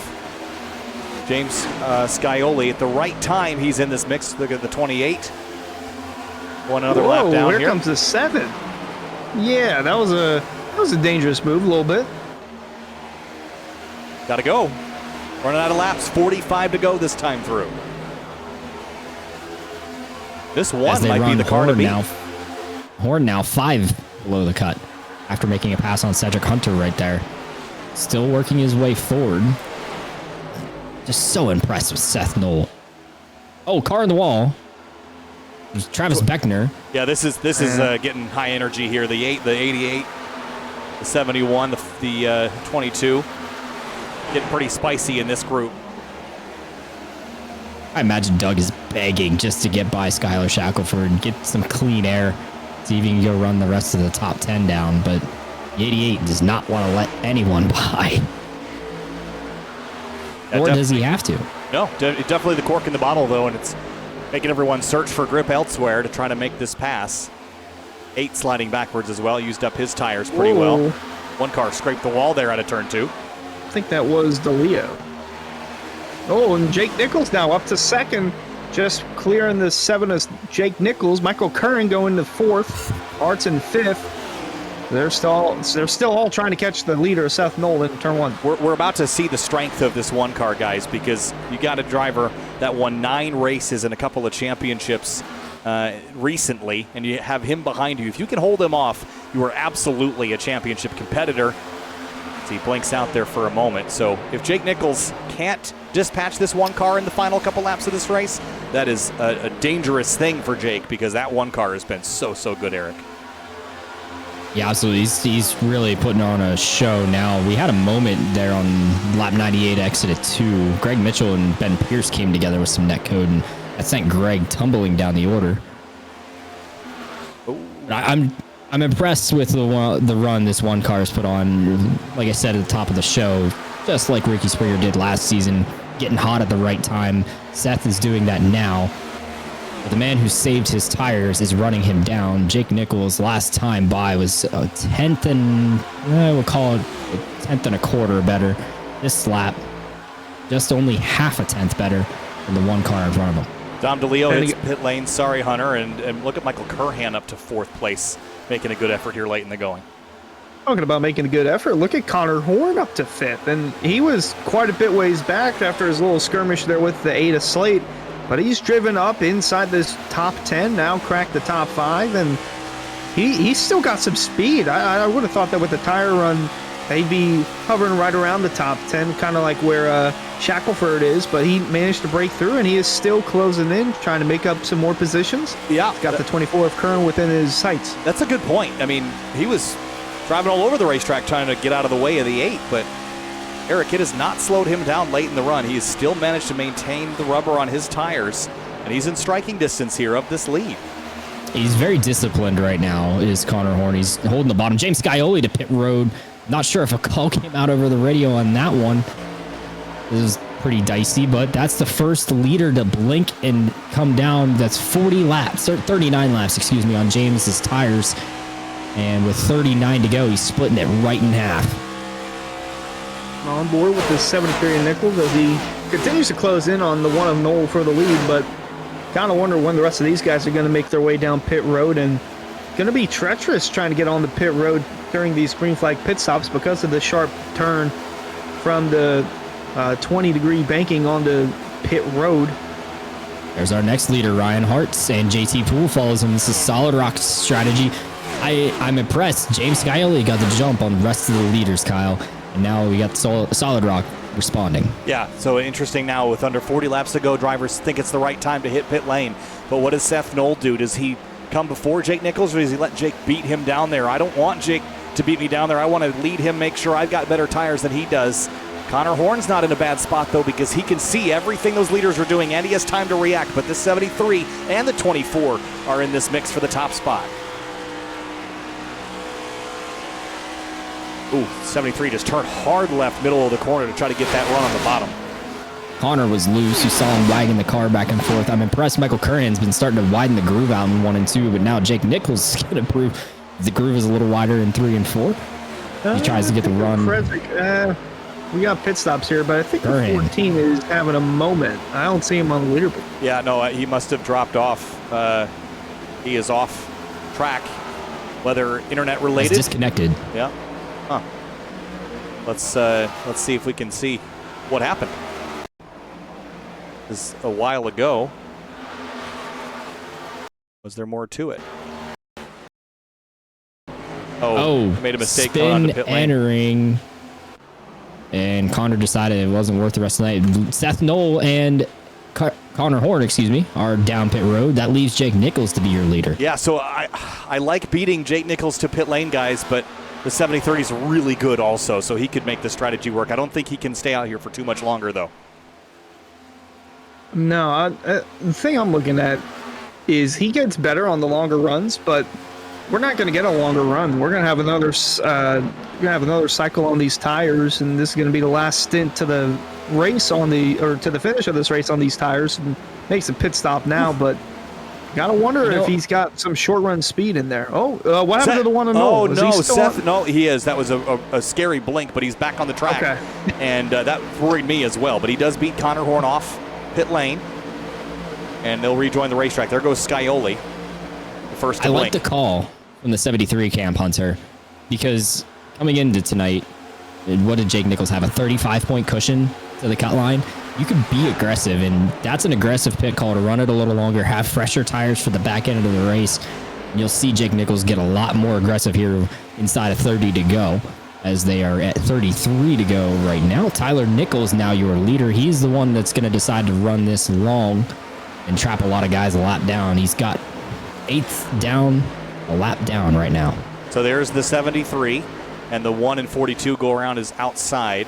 James Scioli. At the right time, he's in this mix. Look at the 28. Another lap down here. Here comes the 7. Yeah, that was a dangerous move a little bit. Got to go. Running out of laps. 45 to go this time through. This one might be the car to beat. Horn now 5 below the cut after making a pass on Cedric Hunter right there. Still working his way forward. Just so impressed with Seth Knoll. Oh, car in the wall. There's Travis Beckner. Yeah, this is getting high energy here. The 88, the 71, the 22. Getting pretty spicy in this group. I imagine Doug is begging just to get by Skylar Shackelford and get some clean air so he can go run the rest of the top 10 down, but the 88 does not want to let anyone by. Yeah, or does he have to? No, definitely the cork in the bottle, though, and it's making everyone search for grip elsewhere to try to make this pass. 8 sliding backwards as well, used up his tires pretty well. One car scraped the wall there out of turn 2. I think that was DeLeo. Oh, and Jake Nichols now up to 2nd. Just clearing the 7 is Jake Nichols. Michael Curran going to 4th. Arts in 5th. They're still all trying to catch the leader, Seth Knoll, in turn 1. We're about to see the strength of this one car, guys, because you got a driver that won 9 races and a couple of championships recently, and you have him behind you. If you can hold him off, you are absolutely a championship competitor. So he blinks out there for a moment. So if Jake Nichols can't dispatch this one car in the final couple laps of this race, that is a dangerous thing for Jake, because that one car has been so good, Eric. Yeah, absolutely. He's really putting on a show now. We had a moment there on lap 98, exit at 2. Greg Mitchell and Ben Pierce came together with some net code, and that sent Greg tumbling down the order. I'm impressed with the run this one car has put on. Like I said at the top of the show, just like Ricky Springer did last season, getting hot at the right time. Seth is doing that now. But the man who saved his tires is running him down. Jake Nichols last time by was a 10th and we'll call it a 10th and a quarter better. This lap, just only half a tenth better than the one car in front of him. Dom DeLeo hits pit lane. Sorry, Hunter. And look at Michael Curhan up to 4th place, making a good effort here late in the going. Talking about making a good effort, look at Connor Horn up to 5th. And he was quite a bit ways back after his little skirmish there with the ATA slate. But he's driven up inside this top 10, now cracked the top 5. And He's still got some speed. I would have thought that with the tire run, they'd be hovering right around the top 10, kind of like where Shackelford is, but he managed to break through, and he is still closing in, trying to make up some more positions. Yeah. He's got the 24 of Kern within his sights. That's a good point. I mean, he was driving all over the racetrack trying to get out of the way of the 8, but Eric Kidd has not slowed him down late in the run. He has still managed to maintain the rubber on his tires, and he's in striking distance here of this lead. He's very disciplined right now, is Connor Horn. He's holding the bottom. James Scioli to pit road. Not sure if a call came out over the radio on that one. This is pretty dicey, but that's the first leader to blink and come down. That's 40 laps, or 39 laps, excuse me, on James's tires. And with 39 to go, he's splitting it right in half. On board with the 73 of Nichols as he continues to close in on the one of Knoll for the lead, but kind of wonder when the rest of these guys are going to make their way down pit road, and going to be treacherous trying to get on the pit road during these green flag pit stops because of the sharp turn from the 20-degree banking onto pit road. There's our next leader, Ryan Hartz, and JT Poole follows him. This is Solid Rock strategy. I'm impressed. James Scioli got the jump on the rest of the leaders, Kyle, and now we got Solid Rock responding. Yeah, so interesting now with under 40 laps to go, drivers think it's the right time to hit pit lane. But what does Seth Knoll do? Does he come before Jake Nichols, or does he let Jake beat him down there? I don't want Jake to beat me down there. I want to lead him, make sure I've got better tires than he does. Connor Horn's not in a bad spot, though, because he can see everything those leaders are doing, and he has time to react. But the 73 and the 24 are in this mix for the top spot. Ooh, 73 just turned hard left middle of the corner to try to get that run on the bottom. Connor was loose. You saw him wagging the car back and forth. I'm impressed. Michael Curran's been starting to widen the groove out in 1 and 2, but now Jake Nichols is going to prove the groove is a little wider in 3 and 4. He tries to get the run. We got pit stops here, but I think Curran. the 14 is having a moment. I don't see him on the leaderboard. Yeah, no, he must have dropped off. He is off track, whether internet related. He's disconnected. Yeah. Huh. Let's see if we can see what happened. This is a while ago. Was there more to it? Oh, made a mistake coming onto pit lane. Entering, and Connor decided it wasn't worth the rest of the night. Seth Knoll and Connor Horn, are down pit road. That leaves Jake Nichols to be your leader. Yeah, so I like beating Jake Nichols to pit lane, guys, but the 70-30 is really good also, so he could make the strategy work. I don't think he can stay out here for too much longer, though. No, the thing I'm looking at is he gets better on the longer runs, but we're not going to get a longer run. We're going to have another cycle on these tires, and this is going to be the last stint to the race to the finish of this race on these tires. And makes a pit stop now, but gotta wonder if he's got some short run speed in there. What happened to the one on Knoll? Oh no, Seth. No, he is. That was a scary blink, but he's back on the track, and that worried me as well. But he does beat Connor Horn off pit lane, and they'll rejoin the racetrack. There goes Scioli, the first to blink. I like the call from the 73 Camp Hunter, because coming into tonight, what did Jake Nichols have? A 35-point cushion to the cut line. You can be aggressive, and that's an aggressive pit call to run it a little longer, have fresher tires for the back end of the race. And you'll see Jake Nichols get a lot more aggressive here inside of 30 to go, as they are at 33 to go right now. Tyler Nichols now your leader. He's the one that's going to decide to run this long and trap a lot of guys a lap down. He's got 8th down, a lap down right now. So there's the 73, and the 1 and 42 go around is outside.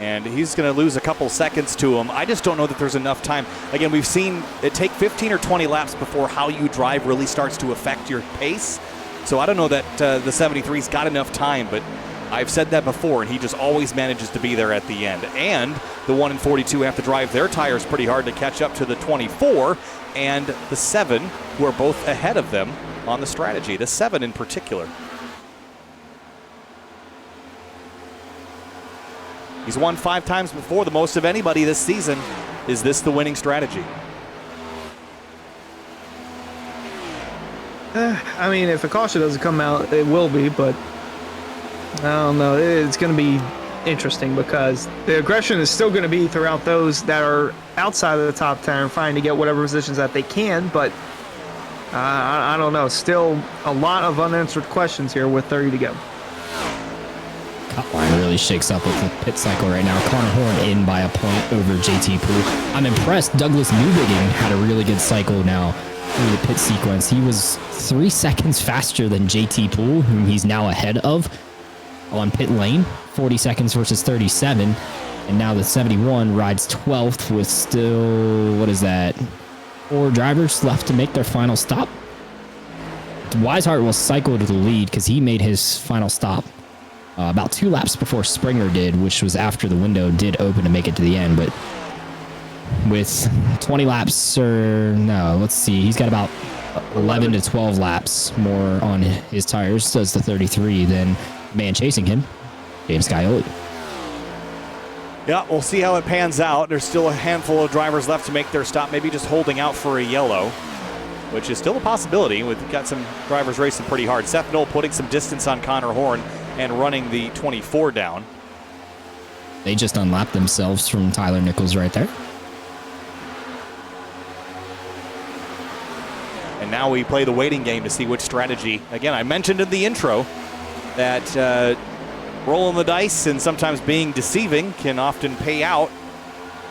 And he's going to lose a couple seconds to him. I just don't know that there's enough time. Again, we've seen it take 15 or 20 laps before how you drive really starts to affect your pace. So I don't know that the 73's got enough time, but I've said that before, and he just always manages to be there at the end. And the 1 and 42 have to drive their tires pretty hard to catch up to the 24 and the 7, who are both ahead of them on the strategy. The 7 in particular. He's won 5 times before, the most of anybody this season. Is this the winning strategy? I mean, if a caution doesn't come out, it will be, but I don't know. It's going to be interesting because the aggression is still going to be throughout those that are outside of the top 10 trying to get whatever positions that they can, but I don't know. Still a lot of unanswered questions here with 30 to go. Cut line really shakes up with the pit cycle right now. Connor Horn in by a point over JT Poole. I'm impressed. Douglas Newbigin had a really good cycle now through the pit sequence. He was 3 seconds faster than JT Poole, whom he's now ahead of on pit lane. 40 seconds versus 37. And now the 71 rides 12th with still, what is that? 4 drivers left to make their final stop. Weishart will cycle to the lead because he made his final stop about 2 laps before Springer did, which was after the window did open to make it to the end. But with 20 laps, or no, let's see, he's got about 11 to 12 laps more on his tires, does the 33, than the man chasing him, James Scioli. Yeah, we'll see how it pans out. There's still a handful of drivers left to make their stop, maybe just holding out for a yellow, which is still a possibility. We've got some drivers racing pretty hard. Seth Knoll putting some distance on Connor Horn and running the 24 down. They just unlapped themselves from Tyler Nichols right there. And now we play the waiting game to see which strategy. Again, I mentioned in the intro that rolling the dice and sometimes being deceiving can often pay out.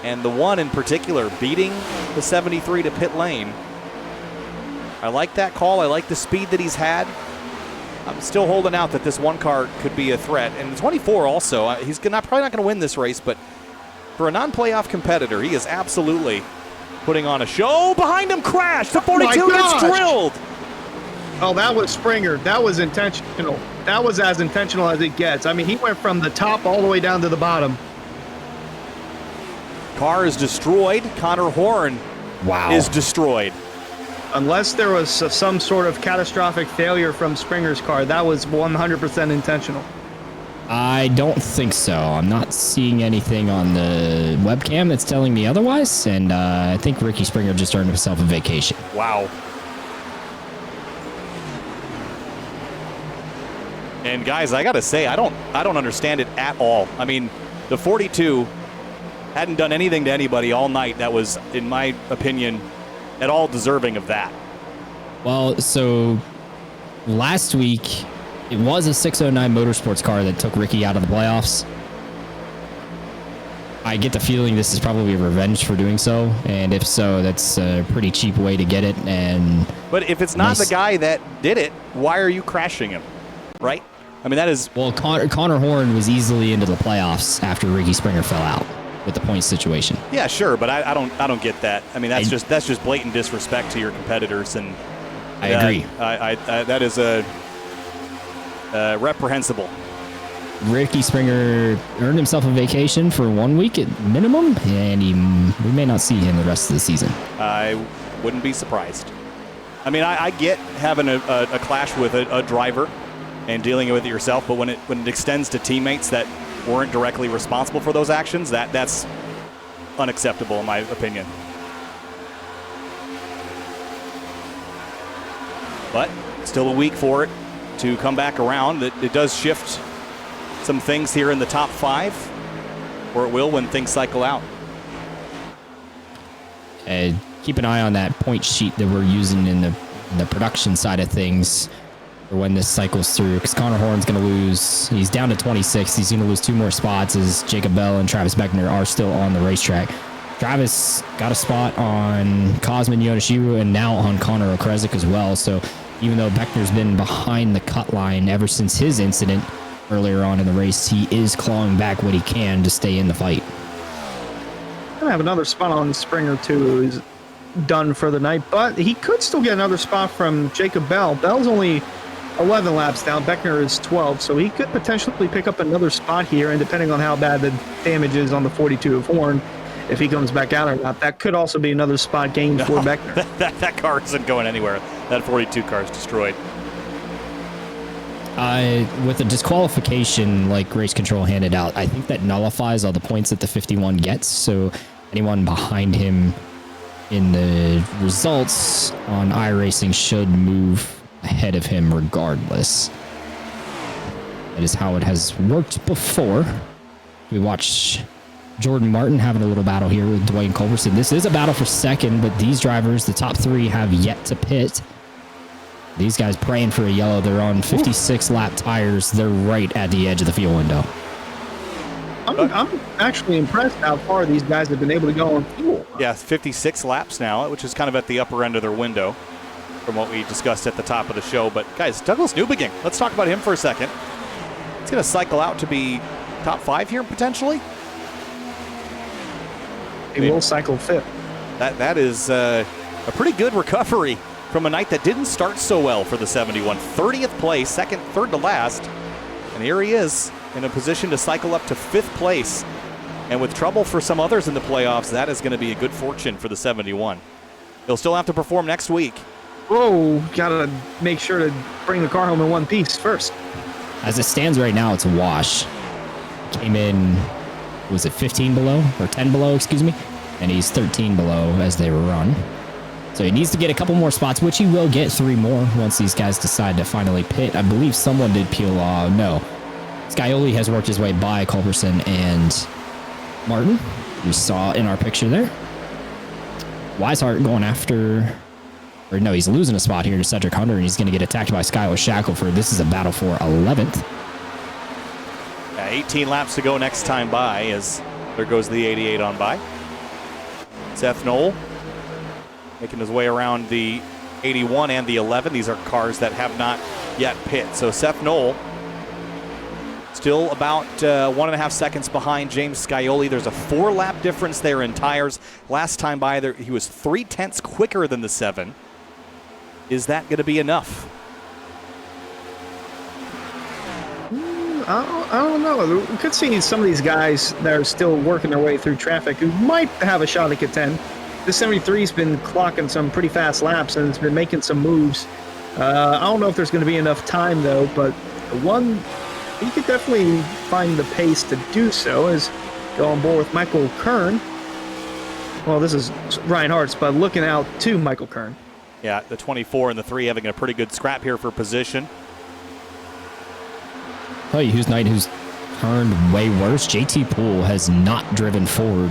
And the one in particular, beating the 73 to pit lane. I like that call. I like the speed that he's had. I'm still holding out that this one car could be a threat. And the 24 also, he's probably not going to win this race, but for a non-playoff competitor, he is absolutely putting on a show. Behind him, crash. The 42 gets drilled. Oh, that was Springer. That was intentional. That was as intentional as it gets. I mean, he went from the top all the way down to the bottom. Car is destroyed. Connor Horn is destroyed. Unless there was some sort of catastrophic failure from Springer's car, that was 100% intentional. I don't think so. I'm not seeing anything on the webcam that's telling me otherwise, and I think Ricky Springer just earned himself a vacation. Wow. And guys, I gotta say, I don't understand it at all. I mean, the 42 hadn't done anything to anybody all night that was, in my opinion, at all deserving of that. Well, so last week, it was a 609 Motorsports car that took Ricky out of the playoffs. I get the feeling this is probably a revenge for doing so, and if so, that's a pretty cheap way to get it. But if it's not the guy that did it, why are you crashing him, right? I mean, that is... Well, Connor Horn was easily into the playoffs after Ricky Springer fell out with the point situation. Yeah, sure, but I don't get that. I mean, that's just blatant disrespect to your competitors, and I agree. That is reprehensible. Ricky Springer earned himself a vacation for 1 week at minimum, and we may not see him the rest of the season. I wouldn't be surprised. I mean, I get having a clash with a driver and dealing with it yourself, but when it extends to teammates that weren't directly responsible for those actions, that's unacceptable in my opinion. But still a week for it to come back around. It does shift some things here in the top 5, or it will when things cycle out. Keep an eye on that point sheet that we're using in the production side of things for when this cycles through, because Connor Horn's going to lose. He's down to 26. He's going to lose 2 more spots as Jacob Bell and Travis Beckner are still on the racetrack. Travis got a spot on Cosmin Yoneshiru and now on Connor Okrezik as well. So even though Beckner's been behind the cut line ever since his incident earlier on in the race, he is clawing back what he can to stay in the fight. Gonna have another spot on Springer too. He's done for the night, but he could still get another spot from Jacob Bell. Bell's only 11 laps down. Beckner is 12, so he could potentially pick up another spot here, and depending on how bad the damage is on the 42 of Horn, if he comes back out or not, that could also be another spot gained for Beckner. That car isn't going anywhere. That 42 car is destroyed. With a disqualification like Race Control handed out, I think that nullifies all the points that the 51 gets, so anyone behind him in the results on iRacing should move ahead of him regardless. That is how it has worked before. We watch Jordan Martin having a little battle here with Dwayne Culberson. This is a battle for second, but these drivers, the top 3, have yet to pit. These guys praying for a yellow. They're on 56 lap tires. They're right at the edge of the fuel window. I'm actually impressed how far these guys have been able to go on fuel. Yeah, 56 laps now, which is kind of at the upper end of their window from what we discussed at the top of the show. But guys, Douglas Newbegin, let's talk about him for a second. He's going to cycle out to be top 5 here potentially. He will cycle 5th. That is a pretty good recovery from a night that didn't start so well for the 71. 30th place, third to last. And here he is in a position to cycle up to 5th place. And with trouble for some others in the playoffs, that is going to be a good fortune for the 71. He'll still have to perform next week. Whoa, gotta make sure to bring the car home in one piece first. As it stands right now, it's a wash. Came in, was it 15 below or 10 below, excuse me? And he's 13 below as they run. So he needs to get a couple more spots, which he will get 3 more once these guys decide to finally pit. I believe someone did peel off. No. Scioli has worked his way by Culberson and Martin. You saw in our picture there. Wiseheart going after, or no, he's losing a spot here to Cedric Hunter, and he's going to get attacked by Skylar Shackelford. This is a battle for 11th. 18 laps to go next time by as there goes the 88 on by. Seth Knoll making his way around the 81 and the 11. These are cars that have not yet pit. So Seth Knoll still about 1.5 seconds behind James Scioli. There's a 4-lap difference there in tires. Last time by there, he was 0.3 quicker than the 7. Is that going to be enough? I don't know. We could see some of these guys that are still working their way through traffic who might have a shot at get 10. The 73's been clocking some pretty fast laps and it's been making some moves. I don't know if there's going to be enough time though, but one he could definitely find the pace to do so is go on board with Michael Kern. Well, this is Ryan Hartz, but looking out to Michael Kern. Yeah, the 24 and the 3 having a pretty good scrap here for position. Tell you who's turned way worse. JT Poole has not driven forward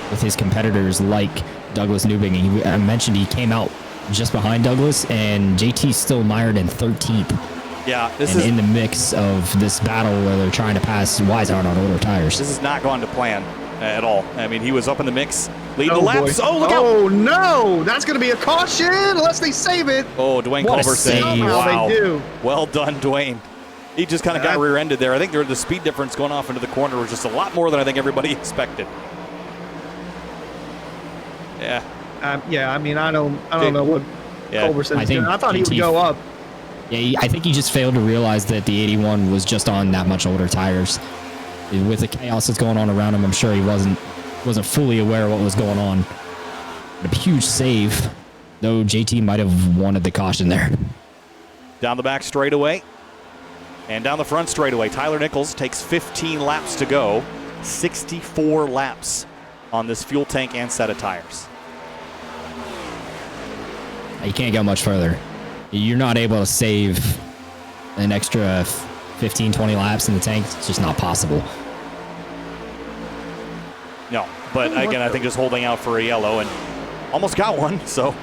with his competitors like Douglas Newbegin. I mentioned he came out just behind Douglas, and JT's still mired in 13th. Yeah, this and is in the mix of this battle where they're trying to pass Wiseheart on older tires. This has not gone to plan at all. I mean, he was up in the mix, leading the laps. Boy. Oh, look out! Oh no, that's going to be a caution unless they save it. Oh, Dwayne What a Culberson. save. Wow. They do. Well done, Dwayne. He just kind of got rear-ended there. I think the speed difference going off into the corner was just a lot more than I think everybody expected. Yeah. Yeah, I mean, I don't know what Culberson's doing. I thought he would go up. Yeah, I think he just failed to realize that the 81 was just on that much older tires. With the chaos that's going on around him, I'm sure he wasn't fully aware of what was going on. But a huge save, though JT might have wanted the caution there. Down the back straightaway and down the front straightaway. Tyler Nichols takes 15 laps to go. 64 laps on this fuel tank and set of tires. You can't go much further. You're not able to save an extra 15, 20 laps in the tank. It's just not possible. No, but again, I think just holding out for a yellow and almost got one, so.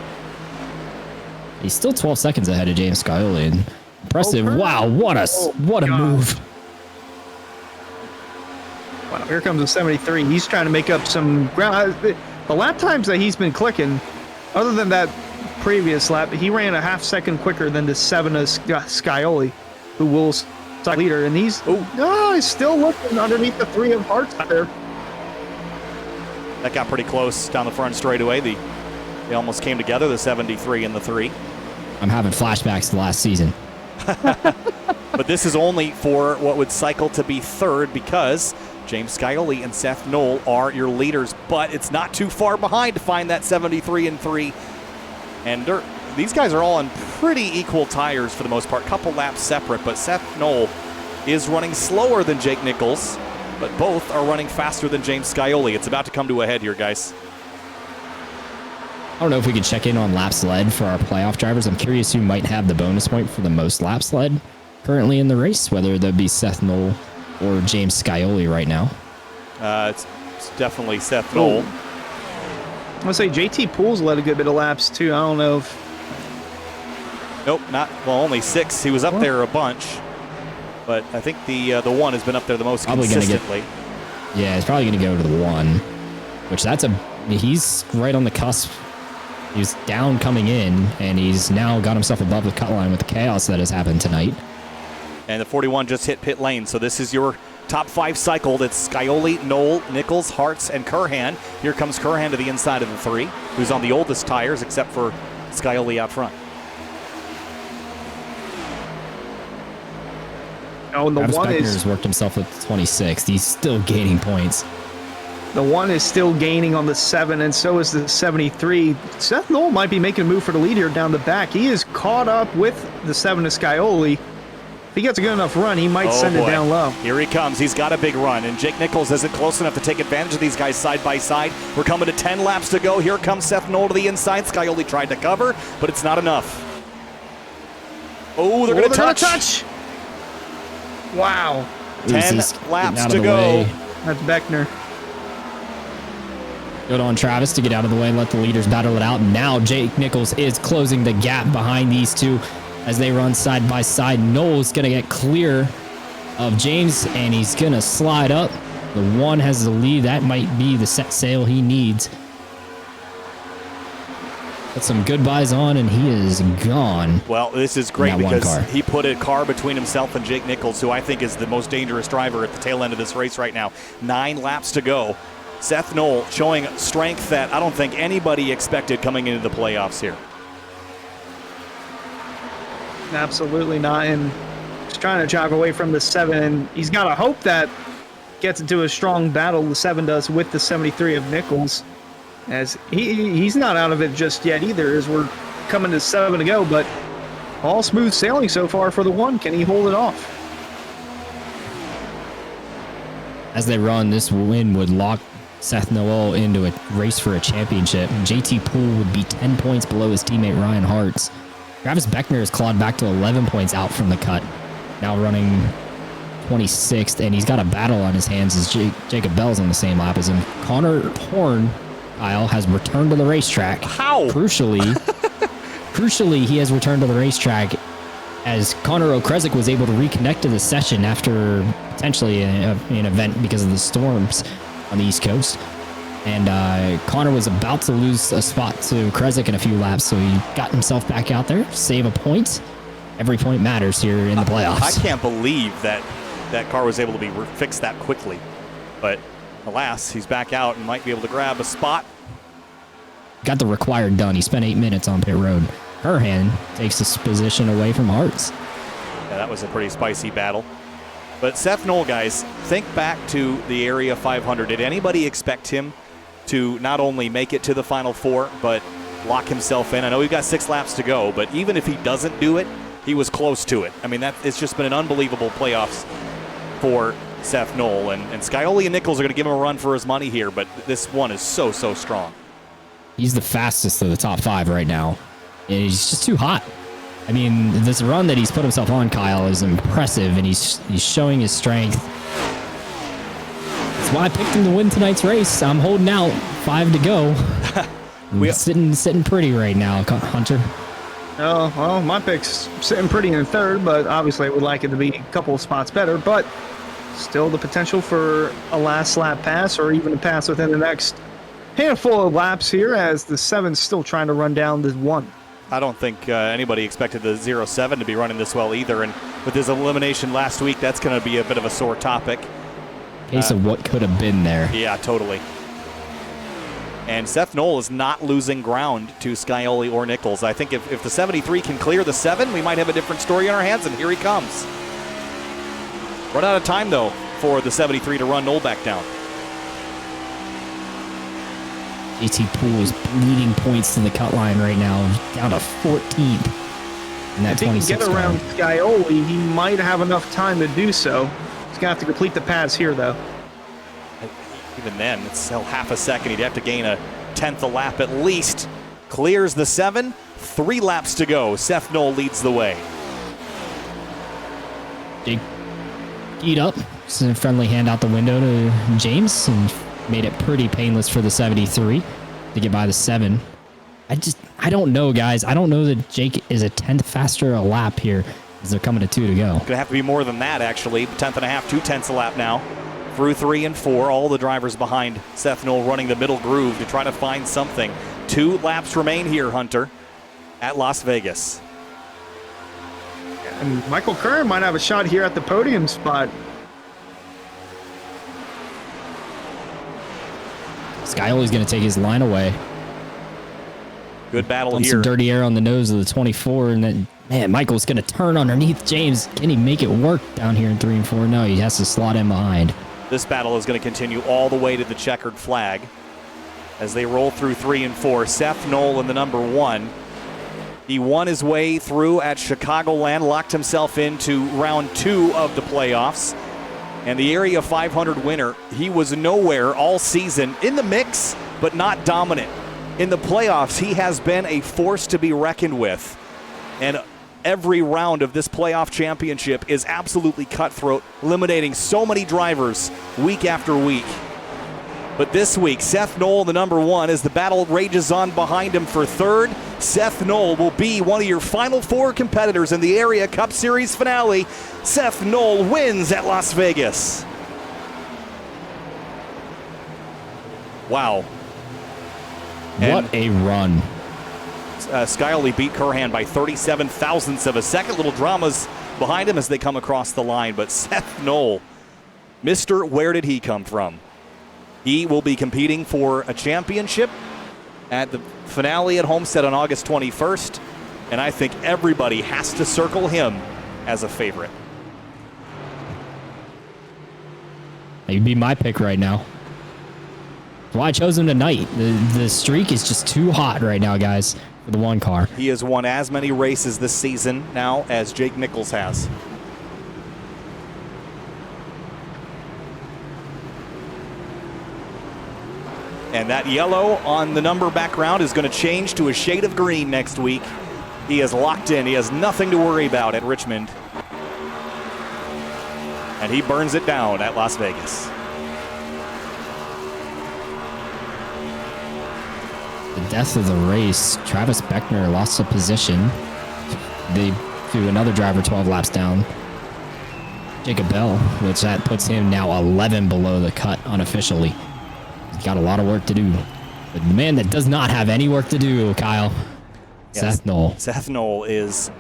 He's still 12 seconds ahead of James Scioli. Impressive. Wow, what a move. Wow, here comes the 73. He's trying to make up some ground. The lap times that he's been clicking, other than that previous lap, he ran a half second quicker than the 7 of Scioli, who will start leader. And he's still looking underneath the 3 of Hartz there. That got pretty close down the front straightaway. They almost came together, the 73 and the 3. I'm having flashbacks to last season. But this is only for what would cycle to be third because James Scioli and Seth Knoll are your leaders, but it's not too far behind to find that 73 and 3. And these guys are all on pretty equal tires for the most part, couple laps separate, but Seth Knoll is running slower than Jake Nichols, but both are running faster than James Scioli. It's about to come to a head here, guys. I don't know if we can check in on laps led for our playoff drivers. I'm curious who might have the bonus point for the most laps led currently in the race, whether that be Seth Knoll or James Scioli right now. It's definitely Seth Knoll. I'm going to say JT Poole's led a good bit of laps, too. I don't know if Nope, not, well, only 6. He was up there a bunch. But I think the 1 has been up there the most Probably consistently. Yeah, he's probably going to go to the 1, which he's right on the cusp. He was down coming in, and he's now got himself above the cut line with the chaos that has happened tonight. And the 41 just hit pit lane, so this is your top 5 cycled. It's Scioli, Knoll, Nichols, Hartz, and Kurhan. Here comes Kurhan to the inside of the 3, who's on the oldest tires, except for Scioli out front. Oh, and the Travis 1 Beckner is has worked himself at 26th. He's still gaining points. the 1 is still gaining on the 7, and so is the 73. Seth Knoll might be making a move for the lead here down the back. He is caught up with the 7 of Scioli. If he gets a good enough run, he might send it down low. Here he comes. He's got a big run, and Jake Nichols isn't close enough to take advantage of these guys side by side. We're coming to 10 laps to go. Here comes Seth Knoll to the inside. Scioli tried to cover, but it's not enough. Oh, they're going to touch. Wow. 10 laps to go. That's Beckner. Good on Travis to get out of the way and let the leaders battle it out. Now Jake Nichols is closing the gap behind these two as they run side by side. Knoll's going to get clear of James, and he's going to slide up. The 1 has the lead. That might be the set sail he needs. Put some goodbyes on, and he is gone. Well, this is great In that one because car. he put a car between himself and Jake Nichols, who I think is the most dangerous driver at the tail end of this race right now. 9 laps to go. Seth Knoll showing strength that I don't think anybody expected coming into the playoffs here. Absolutely not. And just trying to jog away from the 7. And he's got to hope that gets into a strong battle, the 7 does, with the 73 of Nichols. As he's not out of it just yet either, as we're coming to 7 to go. But all smooth sailing so far for the 1. Can he hold it off? As they run, this win would lock Seth Knoll into a race for a championship. JT Poole would be 10 points below his teammate Ryan Hartz. Travis Beckner has clawed back to 11 points out from the cut, now running 26th, and he's got a battle on his hands as Jacob Bell's on the same lap as him. Connor Horn, Kyle, has returned to the racetrack. How? Crucially, he has returned to the racetrack as Connor Okrezik was able to reconnect to the session after potentially an event because of the storms on the East Coast. And Connor was about to lose a spot to Okrezik in a few laps, so he got himself back out there, save a point. Every point matters here in the playoffs. I can't believe that that car was able to be fixed that quickly. But alas, he's back out and might be able to grab a spot. Got the required done. He spent 8 minutes on pit road. Kurhan takes this position away from Hartz. Yeah, that was a pretty spicy battle. But Seth Knoll, guys, think back to the Area 500. Did anybody expect him to not only make it to the Final 4, but lock himself in? I know we've got 6 laps to go, but even if he doesn't do it, he was close to it. I mean, it's just been an unbelievable playoffs for Seth Knoll. And Scioli and Nichols are going to give him a run for his money here, but this one is so strong. He's the fastest of the top 5 right now. And he's just too hot. I mean, this run that he's put himself on, Kyle, is impressive, and he's showing his strength. That's why I picked him to win tonight's race. I'm holding out. 5 to go. I'm sitting pretty right now, Hunter. Oh, well, my pick's sitting pretty in 3rd, but obviously I would like it to be a couple of spots better. But still the potential for a last lap pass or even a pass within the next handful of laps here as the 7's still trying to run down the 1. I don't think anybody expected the 0-7 to be running this well either. And with his elimination last week, that's going to be a bit of a sore topic. Case of what could have been there. Yeah, totally. And Seth Knoll is not losing ground to Scioli or Nichols. I think if the 73 can clear the 7, we might have a different story on our hands, and here he comes. Run out of time, though, for the 73 to run Knoll back down. JT Poole is bleeding points to the cut line right now, down to 14th. And that If he can get around Scioli, he might have enough time to do so. He's going to have to complete the pass here, though. Even then, it's still half a second. He'd have to gain a 10th a lap at least. Clears the 7. 3 laps to go. Seth Knoll leads the way. Jake keyed up. Sent a friendly hand out the window to James and made it pretty painless for the 73 to get by the 7. I I don't know, guys. I don't know that Jake is a 10th faster a lap here as they're coming to 2 to go. Going to have to be more than that, actually. 10th and a half, 2/10 a lap now. Through 3 and 4, all the drivers behind Seth Knoll running the middle groove to try to find something. 2 laps remain here, Hunter, at Las Vegas. And Michael Curran might have a shot here at the podium spot. Scioli's going to take his line away. Good battle On here. some dirty air on the nose of the 24, and then, man, Michael's going to turn underneath James. Can he make it work down here in 3 and 4? No, he has to slot in behind. This battle is going to continue all the way to the checkered flag as they roll through 3 and 4. Seth Knoll in the number 1. He won his way through at Chicagoland, locked himself into round 2 of the playoffs. And the Area 500 winner, he was nowhere all season, in the mix, but not dominant. In the playoffs, he has been a force to be reckoned with. And every round of this playoff championship is absolutely cutthroat, eliminating so many drivers week after week. But this week, Seth Knoll, the number 1, as the battle rages on behind him for 3rd. Seth Knoll will be one of your final 4 competitors in the Area Cup Series finale. Seth Knoll wins at Las Vegas. Wow. What a run. Scioli beat Curhan by 37 thousandths of a second. Little dramas behind him as they come across the line. But Seth Knoll, Mr. Where Did He Come From? He will be competing for a championship at the finale at Homestead on August 21st. And I think everybody has to circle him as a favorite. He'd be my pick right now. That's why I chose him tonight. The streak is just too hot right now, guys, for the 1 car. He has won as many races this season now as Jake Nichols has. And that yellow on the number background is going to change to a shade of green next week. He is locked in. He has nothing to worry about at Richmond. And he burns it down at Las Vegas. The death of the race, Travis Beckner lost a position. They threw another driver 12 laps down. Jacob Bell, which that puts him now 11 below the cut unofficially. He's got a lot of work to do. But the man that does not have any work to do, Kyle, Yes. Seth Knoll. Seth Knoll is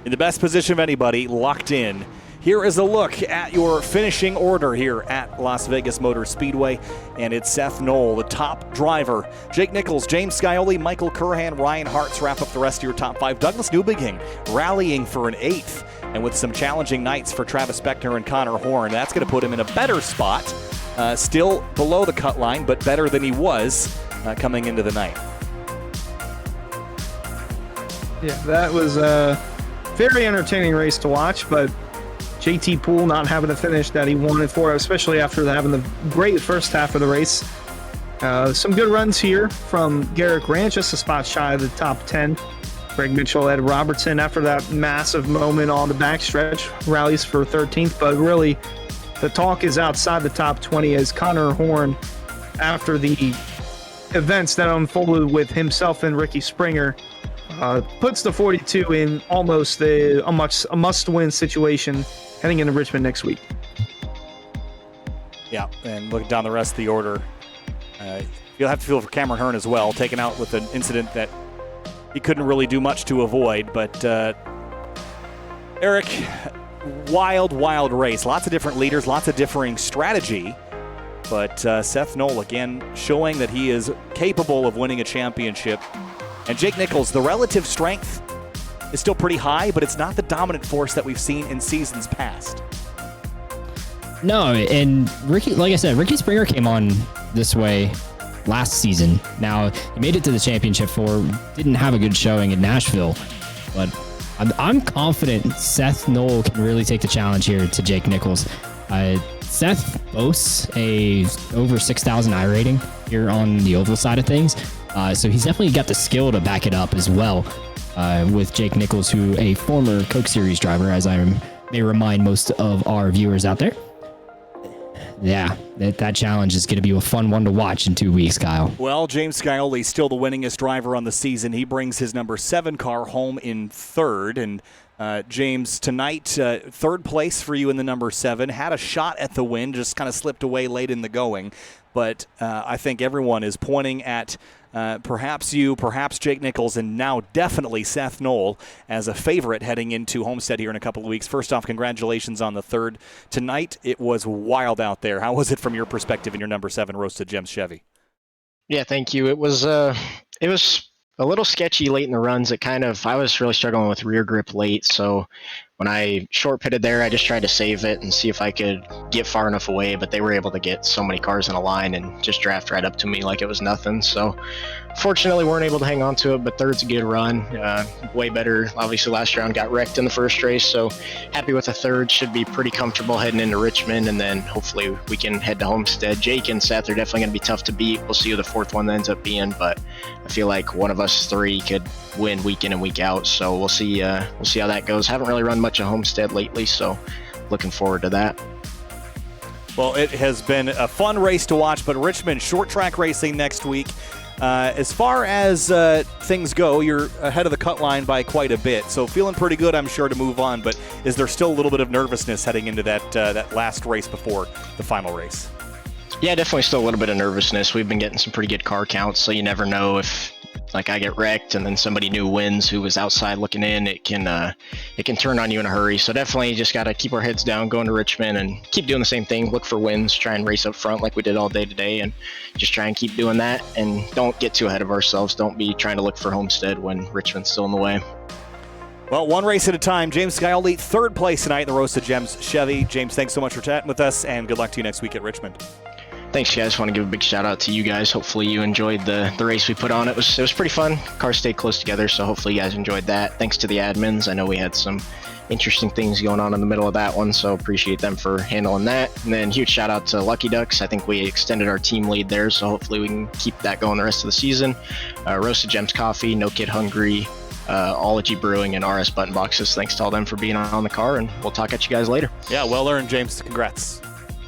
in the best position of anybody, locked in. Here is a look at your finishing order here at Las Vegas Motor Speedway, and it's Seth Knoll, the top driver. Jake Nichols, James Scioli, Michael Curhan, Ryan Hartz wrap up the rest of your top 5. Douglas Newbegin rallying for an 8th, and with some challenging nights for Travis Beckner and Connor Horn, that's going to put him in a better spot. Still below the cut line, but better than he was coming into the night. Yeah, that was a very entertaining race to watch, but JT Poole not having the finish that he wanted for, especially after having the great first half of the race. Some good runs here from Garrick Ranch, just a spot shy of the top 10. Greg Mitchell, Ed Robertson, after that massive moment on the backstretch, rallies for 13th, but really the talk is outside the top 20 as Connor Horn, after the events that unfolded with himself and Ricky Springer, puts the 42 in almost a must-win situation heading into Richmond next week. Yeah, and looking down the rest of the order, you'll have to feel for Cameron Hearn as well, taken out with an incident that he couldn't really do much to avoid. But Eric, wild race. Lots of different leaders, lots of differing strategy. But Seth Knoll, again, showing that he is capable of winning a championship. And Jake Nichols, the relative strength is still pretty high, but it's not the dominant force that we've seen in seasons past. No, and Ricky, like I said, Ricky Springer came on this way last season. Now, he made it to the championship didn't have a good showing in Nashville, but I'm confident Seth Knoll can really take the challenge here to Jake Nichols. Seth boasts a over 6,000 I rating here on the oval side of things, so he's definitely got the skill to back it up as well with Jake Nichols, who a former Coke Series driver, as I may remind most of our viewers out there. Yeah, that challenge is going to be a fun one to watch in 2 weeks, Kyle. Well, James Scioli still the winningest driver on the season. He brings his number 7 car home in third. And James, tonight, third place for you in the number 7. Had a shot at the win, just kind of slipped away late in the going. But I think everyone is pointing at perhaps you, perhaps Jake Nichols, and now definitely Seth Knoll as a favorite heading into Homestead here in a couple of weeks. First off, congratulations on the third. Tonight, it was wild out there. How was it from your perspective in your number 7 Roasted Gems Chevy? Yeah, thank you. It was a little sketchy late in the runs. I was really struggling with rear grip late, so when I short pitted there, I just tried to save it and see if I could get far enough away, but they were able to get so many cars in a line and just draft right up to me like it was nothing. So fortunately weren't able to hang on to it, but third's a good run. Way better. Obviously last round got wrecked in the first race, so happy with a third. Should be pretty comfortable heading into Richmond, and then hopefully we can head to Homestead. Jake and Seth are definitely going to be tough to beat. We'll see who the fourth one ends up being, but I feel like one of us three could win week in and week out, so we'll see how that goes. Haven't really run much at Homestead lately, so looking forward to that. Well, it has been a fun race to watch, but Richmond short track racing next week. As far as things go, you're ahead of the cut line by quite a bit, so feeling pretty good, I'm sure, to move on. But is there still a little bit of nervousness heading into that last race before the final race? Yeah, definitely still a little bit of nervousness. We've been getting some pretty good car counts, so you never know if I get wrecked and then somebody new wins who was outside looking in. It can turn on you in a hurry. So definitely just got to keep our heads down, going to Richmond and keep doing the same thing. Look for wins, try and race up front like we did all day today, and just try and keep doing that. And don't get too ahead of ourselves. Don't be trying to look for Homestead when Richmond's still in the way. Well, one race at a time. James Scioli, third place tonight in the Roasted Gems Chevy. James, thanks so much for chatting with us, and good luck to you next week at Richmond. Thanks, guys. Want to give a big shout out to you guys. Hopefully you enjoyed the race we put on. It was pretty fun. Cars stayed close together, so hopefully you guys enjoyed that. Thanks to the admins. I know we had some interesting things going on in the middle of that one, so appreciate them for handling that. And then huge shout out to Lucky Ducks. I think we extended our team lead there, so hopefully we can keep that going the rest of the season. Roasted Gems Coffee, No Kid Hungry, Ology Brewing, and RS Button Boxes. Thanks to all them for being on the car, and we'll talk at you guys later. Yeah, well earned, James. Congrats.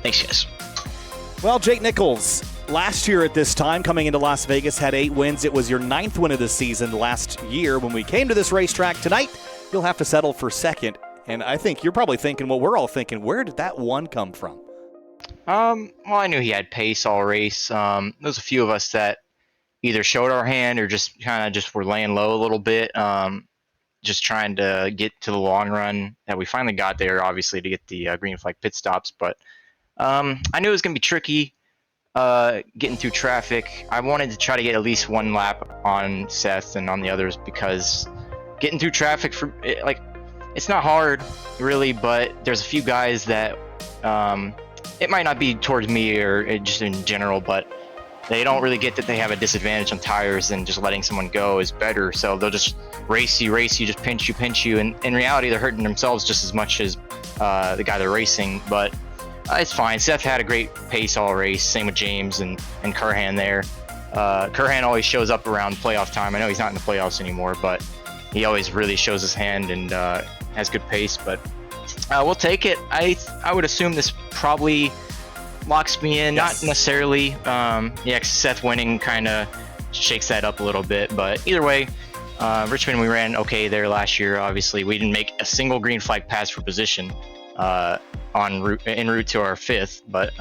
Thanks, guys. Well, Jake Nichols, last year at this time, coming into Las Vegas, had 8 wins. It was your 9th win of the season last year when we came to this racetrack. Tonight, you'll have to settle for second. And I think you're probably thinking what we're all thinking. Where did that one come from? Well, I knew he had pace all race. There was a few of us that either showed our hand or just kind of were laying low a little bit, just trying to get to the long run. That we finally got there, obviously, to get the green flag pit stops. But I knew it was going to be tricky getting through traffic. I wanted to try to get at least one lap on Seth and on the others, because getting through traffic, it's not hard, really, but there's a few guys that it might not be towards me or just in general, but they don't really get that they have a disadvantage on tires, and just letting someone go is better. So they'll just race you, just pinch you. And in reality, they're hurting themselves just as much as the guy they're racing, but it's fine. Seth had a great pace all race. Same with James and Kurhan there. Kurhan always shows up around playoff time. I know he's not in the playoffs anymore, but he always really shows his hand and has good pace. But we'll take it. I would assume this probably locks me in. Yes. Not necessarily. Yeah, Seth winning kind of shakes that up a little bit. But either way, Richmond, we ran okay there last year. Obviously, we didn't make a single green flag pass for position en route to our 5th, but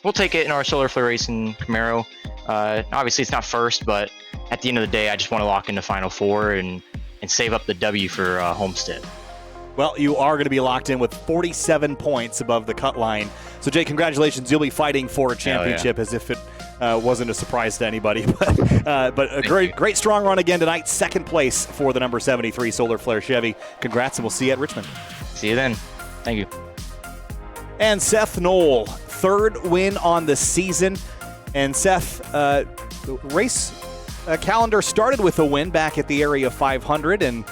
we'll take it in our Solar Flare Racing Camaro. Obviously, it's not first, but at the end of the day, I just want to lock into Final 4 and save up the W for Homestead. Well, you are going to be locked in with 47 points above the cut line. So, Jake, congratulations. You'll be fighting for a championship as if it wasn't a surprise to anybody. But a great strong run again tonight. 2nd place for the number 73 Solar Flare Chevy. Congrats, and we'll see you at Richmond. See you then. Thank you. And Seth Knoll, 3rd win on the season. And Seth, race calendar started with a win back at the Area 500, and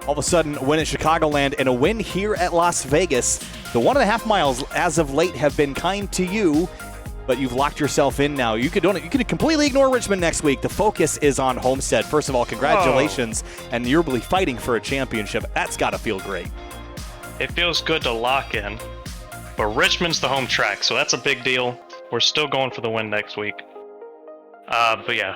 all of a sudden a win at Chicagoland and a win here at Las Vegas. The 1.5 miles as of late have been kind to you, but you've locked yourself in now. You could completely ignore Richmond next week. The focus is on Homestead. First of all, congratulations, and you're really fighting for a championship. That's got to feel great. It feels good to lock in. But Richmond's the home track, so that's a big deal. We're still going for the win next week. But yeah,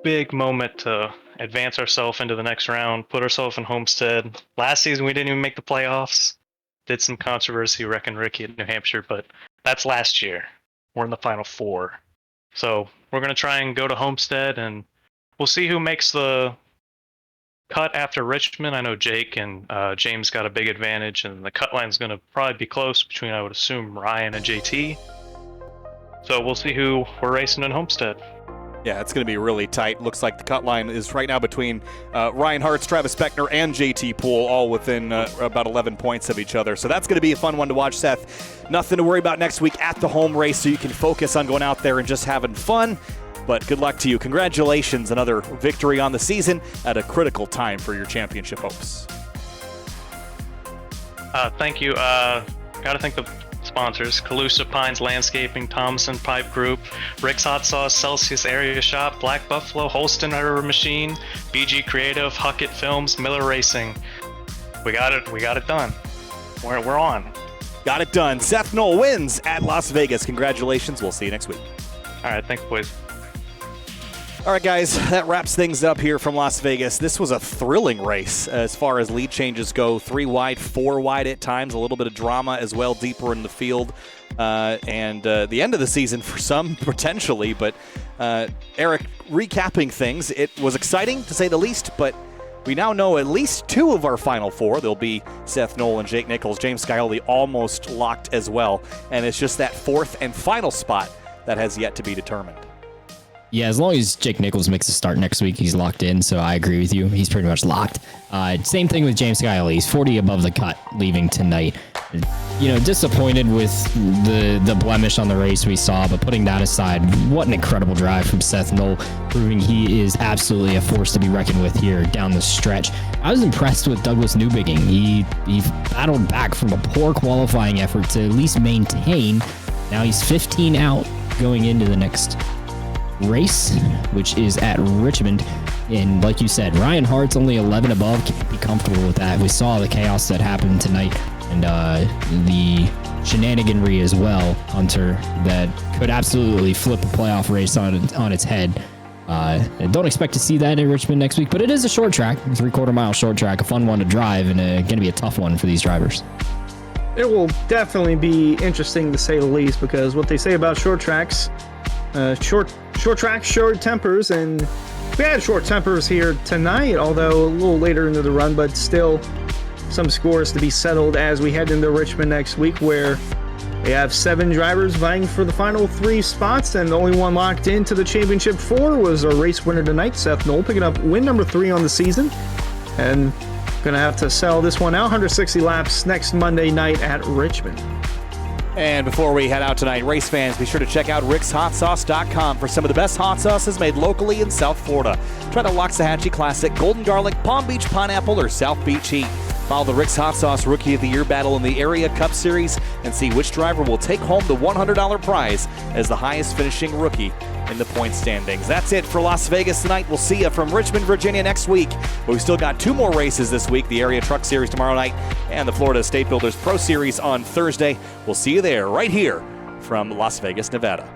big moment to advance ourselves into the next round, put ourselves in Homestead. Last season we didn't even make the playoffs. Did some controversy wrecking Ricky at New Hampshire, but that's last year. We're in the Final Four. So we're going to try and go to Homestead, and we'll see who makes the cut after Richmond. I know Jake and James got a big advantage, and the cut line's going to probably be close between, I would assume, Ryan and JT. So we'll see who we're racing in Homestead. Yeah, it's going to be really tight. Looks like the cut line is right now between Ryan Hartz, Travis Beckner, and JT Poole, all within about 11 points of each other. So that's going to be a fun one to watch, Seth. Nothing to worry about next week at the home race, so you can focus on going out there and just having fun. But good luck to you. Congratulations, another victory on the season at a critical time for your championship hopes. Thank you. Got to thank the sponsors: Calusa Pines Landscaping, Thompson Pipe Group, Rick's Hot Sauce, Celsius Area Shop, Black Buffalo, Holston River Machine, BG Creative, Huckett Films, Miller Racing. We got it done. We're on. Got it done. Seth Knoll wins at Las Vegas. Congratulations. We'll see you next week. All right, thanks, boys. All right, guys, that wraps things up here from Las Vegas. This was a thrilling race as far as lead changes go. 3 wide, 4 wide at times, a little bit of drama as well deeper in the field. And the end of the season for some, potentially. But Eric, recapping things, it was exciting to say the least, but we now know at least 2 of our Final Four. There'll be Seth Knoll and Jake Nichols. James Scioli almost locked as well. And it's just that 4th and final spot that has yet to be determined. Yeah, as long as Jake Nichols makes a start next week, he's locked in. So I agree with you. He's pretty much locked. Same thing with James Scioli. He's 40 above the cut leaving tonight. Disappointed with the blemish on the race we saw, but putting that aside, what an incredible drive from Seth Knoll, proving he is absolutely a force to be reckoned with here down the stretch. I was impressed with Douglas Newbigging. He battled back from a poor qualifying effort to at least maintain. Now he's 15 out going into the next race, which is at Richmond. And like you said, Ryan Hart's only 11 above. Can't be comfortable with that. We saw the chaos that happened tonight and the shenaniganry as well, Hunter, that could absolutely flip a playoff race on its head. Don't expect to see that in Richmond next week, but it is a short track, 3/4 mile short track, a fun one to drive, and going to be a tough one for these drivers. It will definitely be interesting to say the least, because what they say about short tracks, short tracks, short tempers, and we had short tempers here tonight, although a little later into the run, but still some scores to be settled as we head into Richmond next week, where we have 7 drivers vying for the final 3 spots, and the only one locked into the championship 4 was our race winner tonight, Seth Knoll, picking up win number 3 on the season, and gonna have to sell this one out. 160 laps next Monday night at Richmond. And before we head out tonight, race fans, be sure to check out rickshotsauce.com for some of the best hot sauces made locally in South Florida. Try the Loxahatchee Classic, Golden Garlic, Palm Beach Pineapple, or South Beach Heat. Follow the Rick's Hot Sauce Rookie of the Year battle in the Area Cup Series and see which driver will take home the $100 prize as the highest finishing rookie in the point standings. That's it for Las Vegas tonight. We'll see you from Richmond, Virginia next week. But we've still got 2 more races this week, the Area Truck Series tomorrow night and the Florida State Builders Pro Series on Thursday. We'll see you there right here from Las Vegas, Nevada.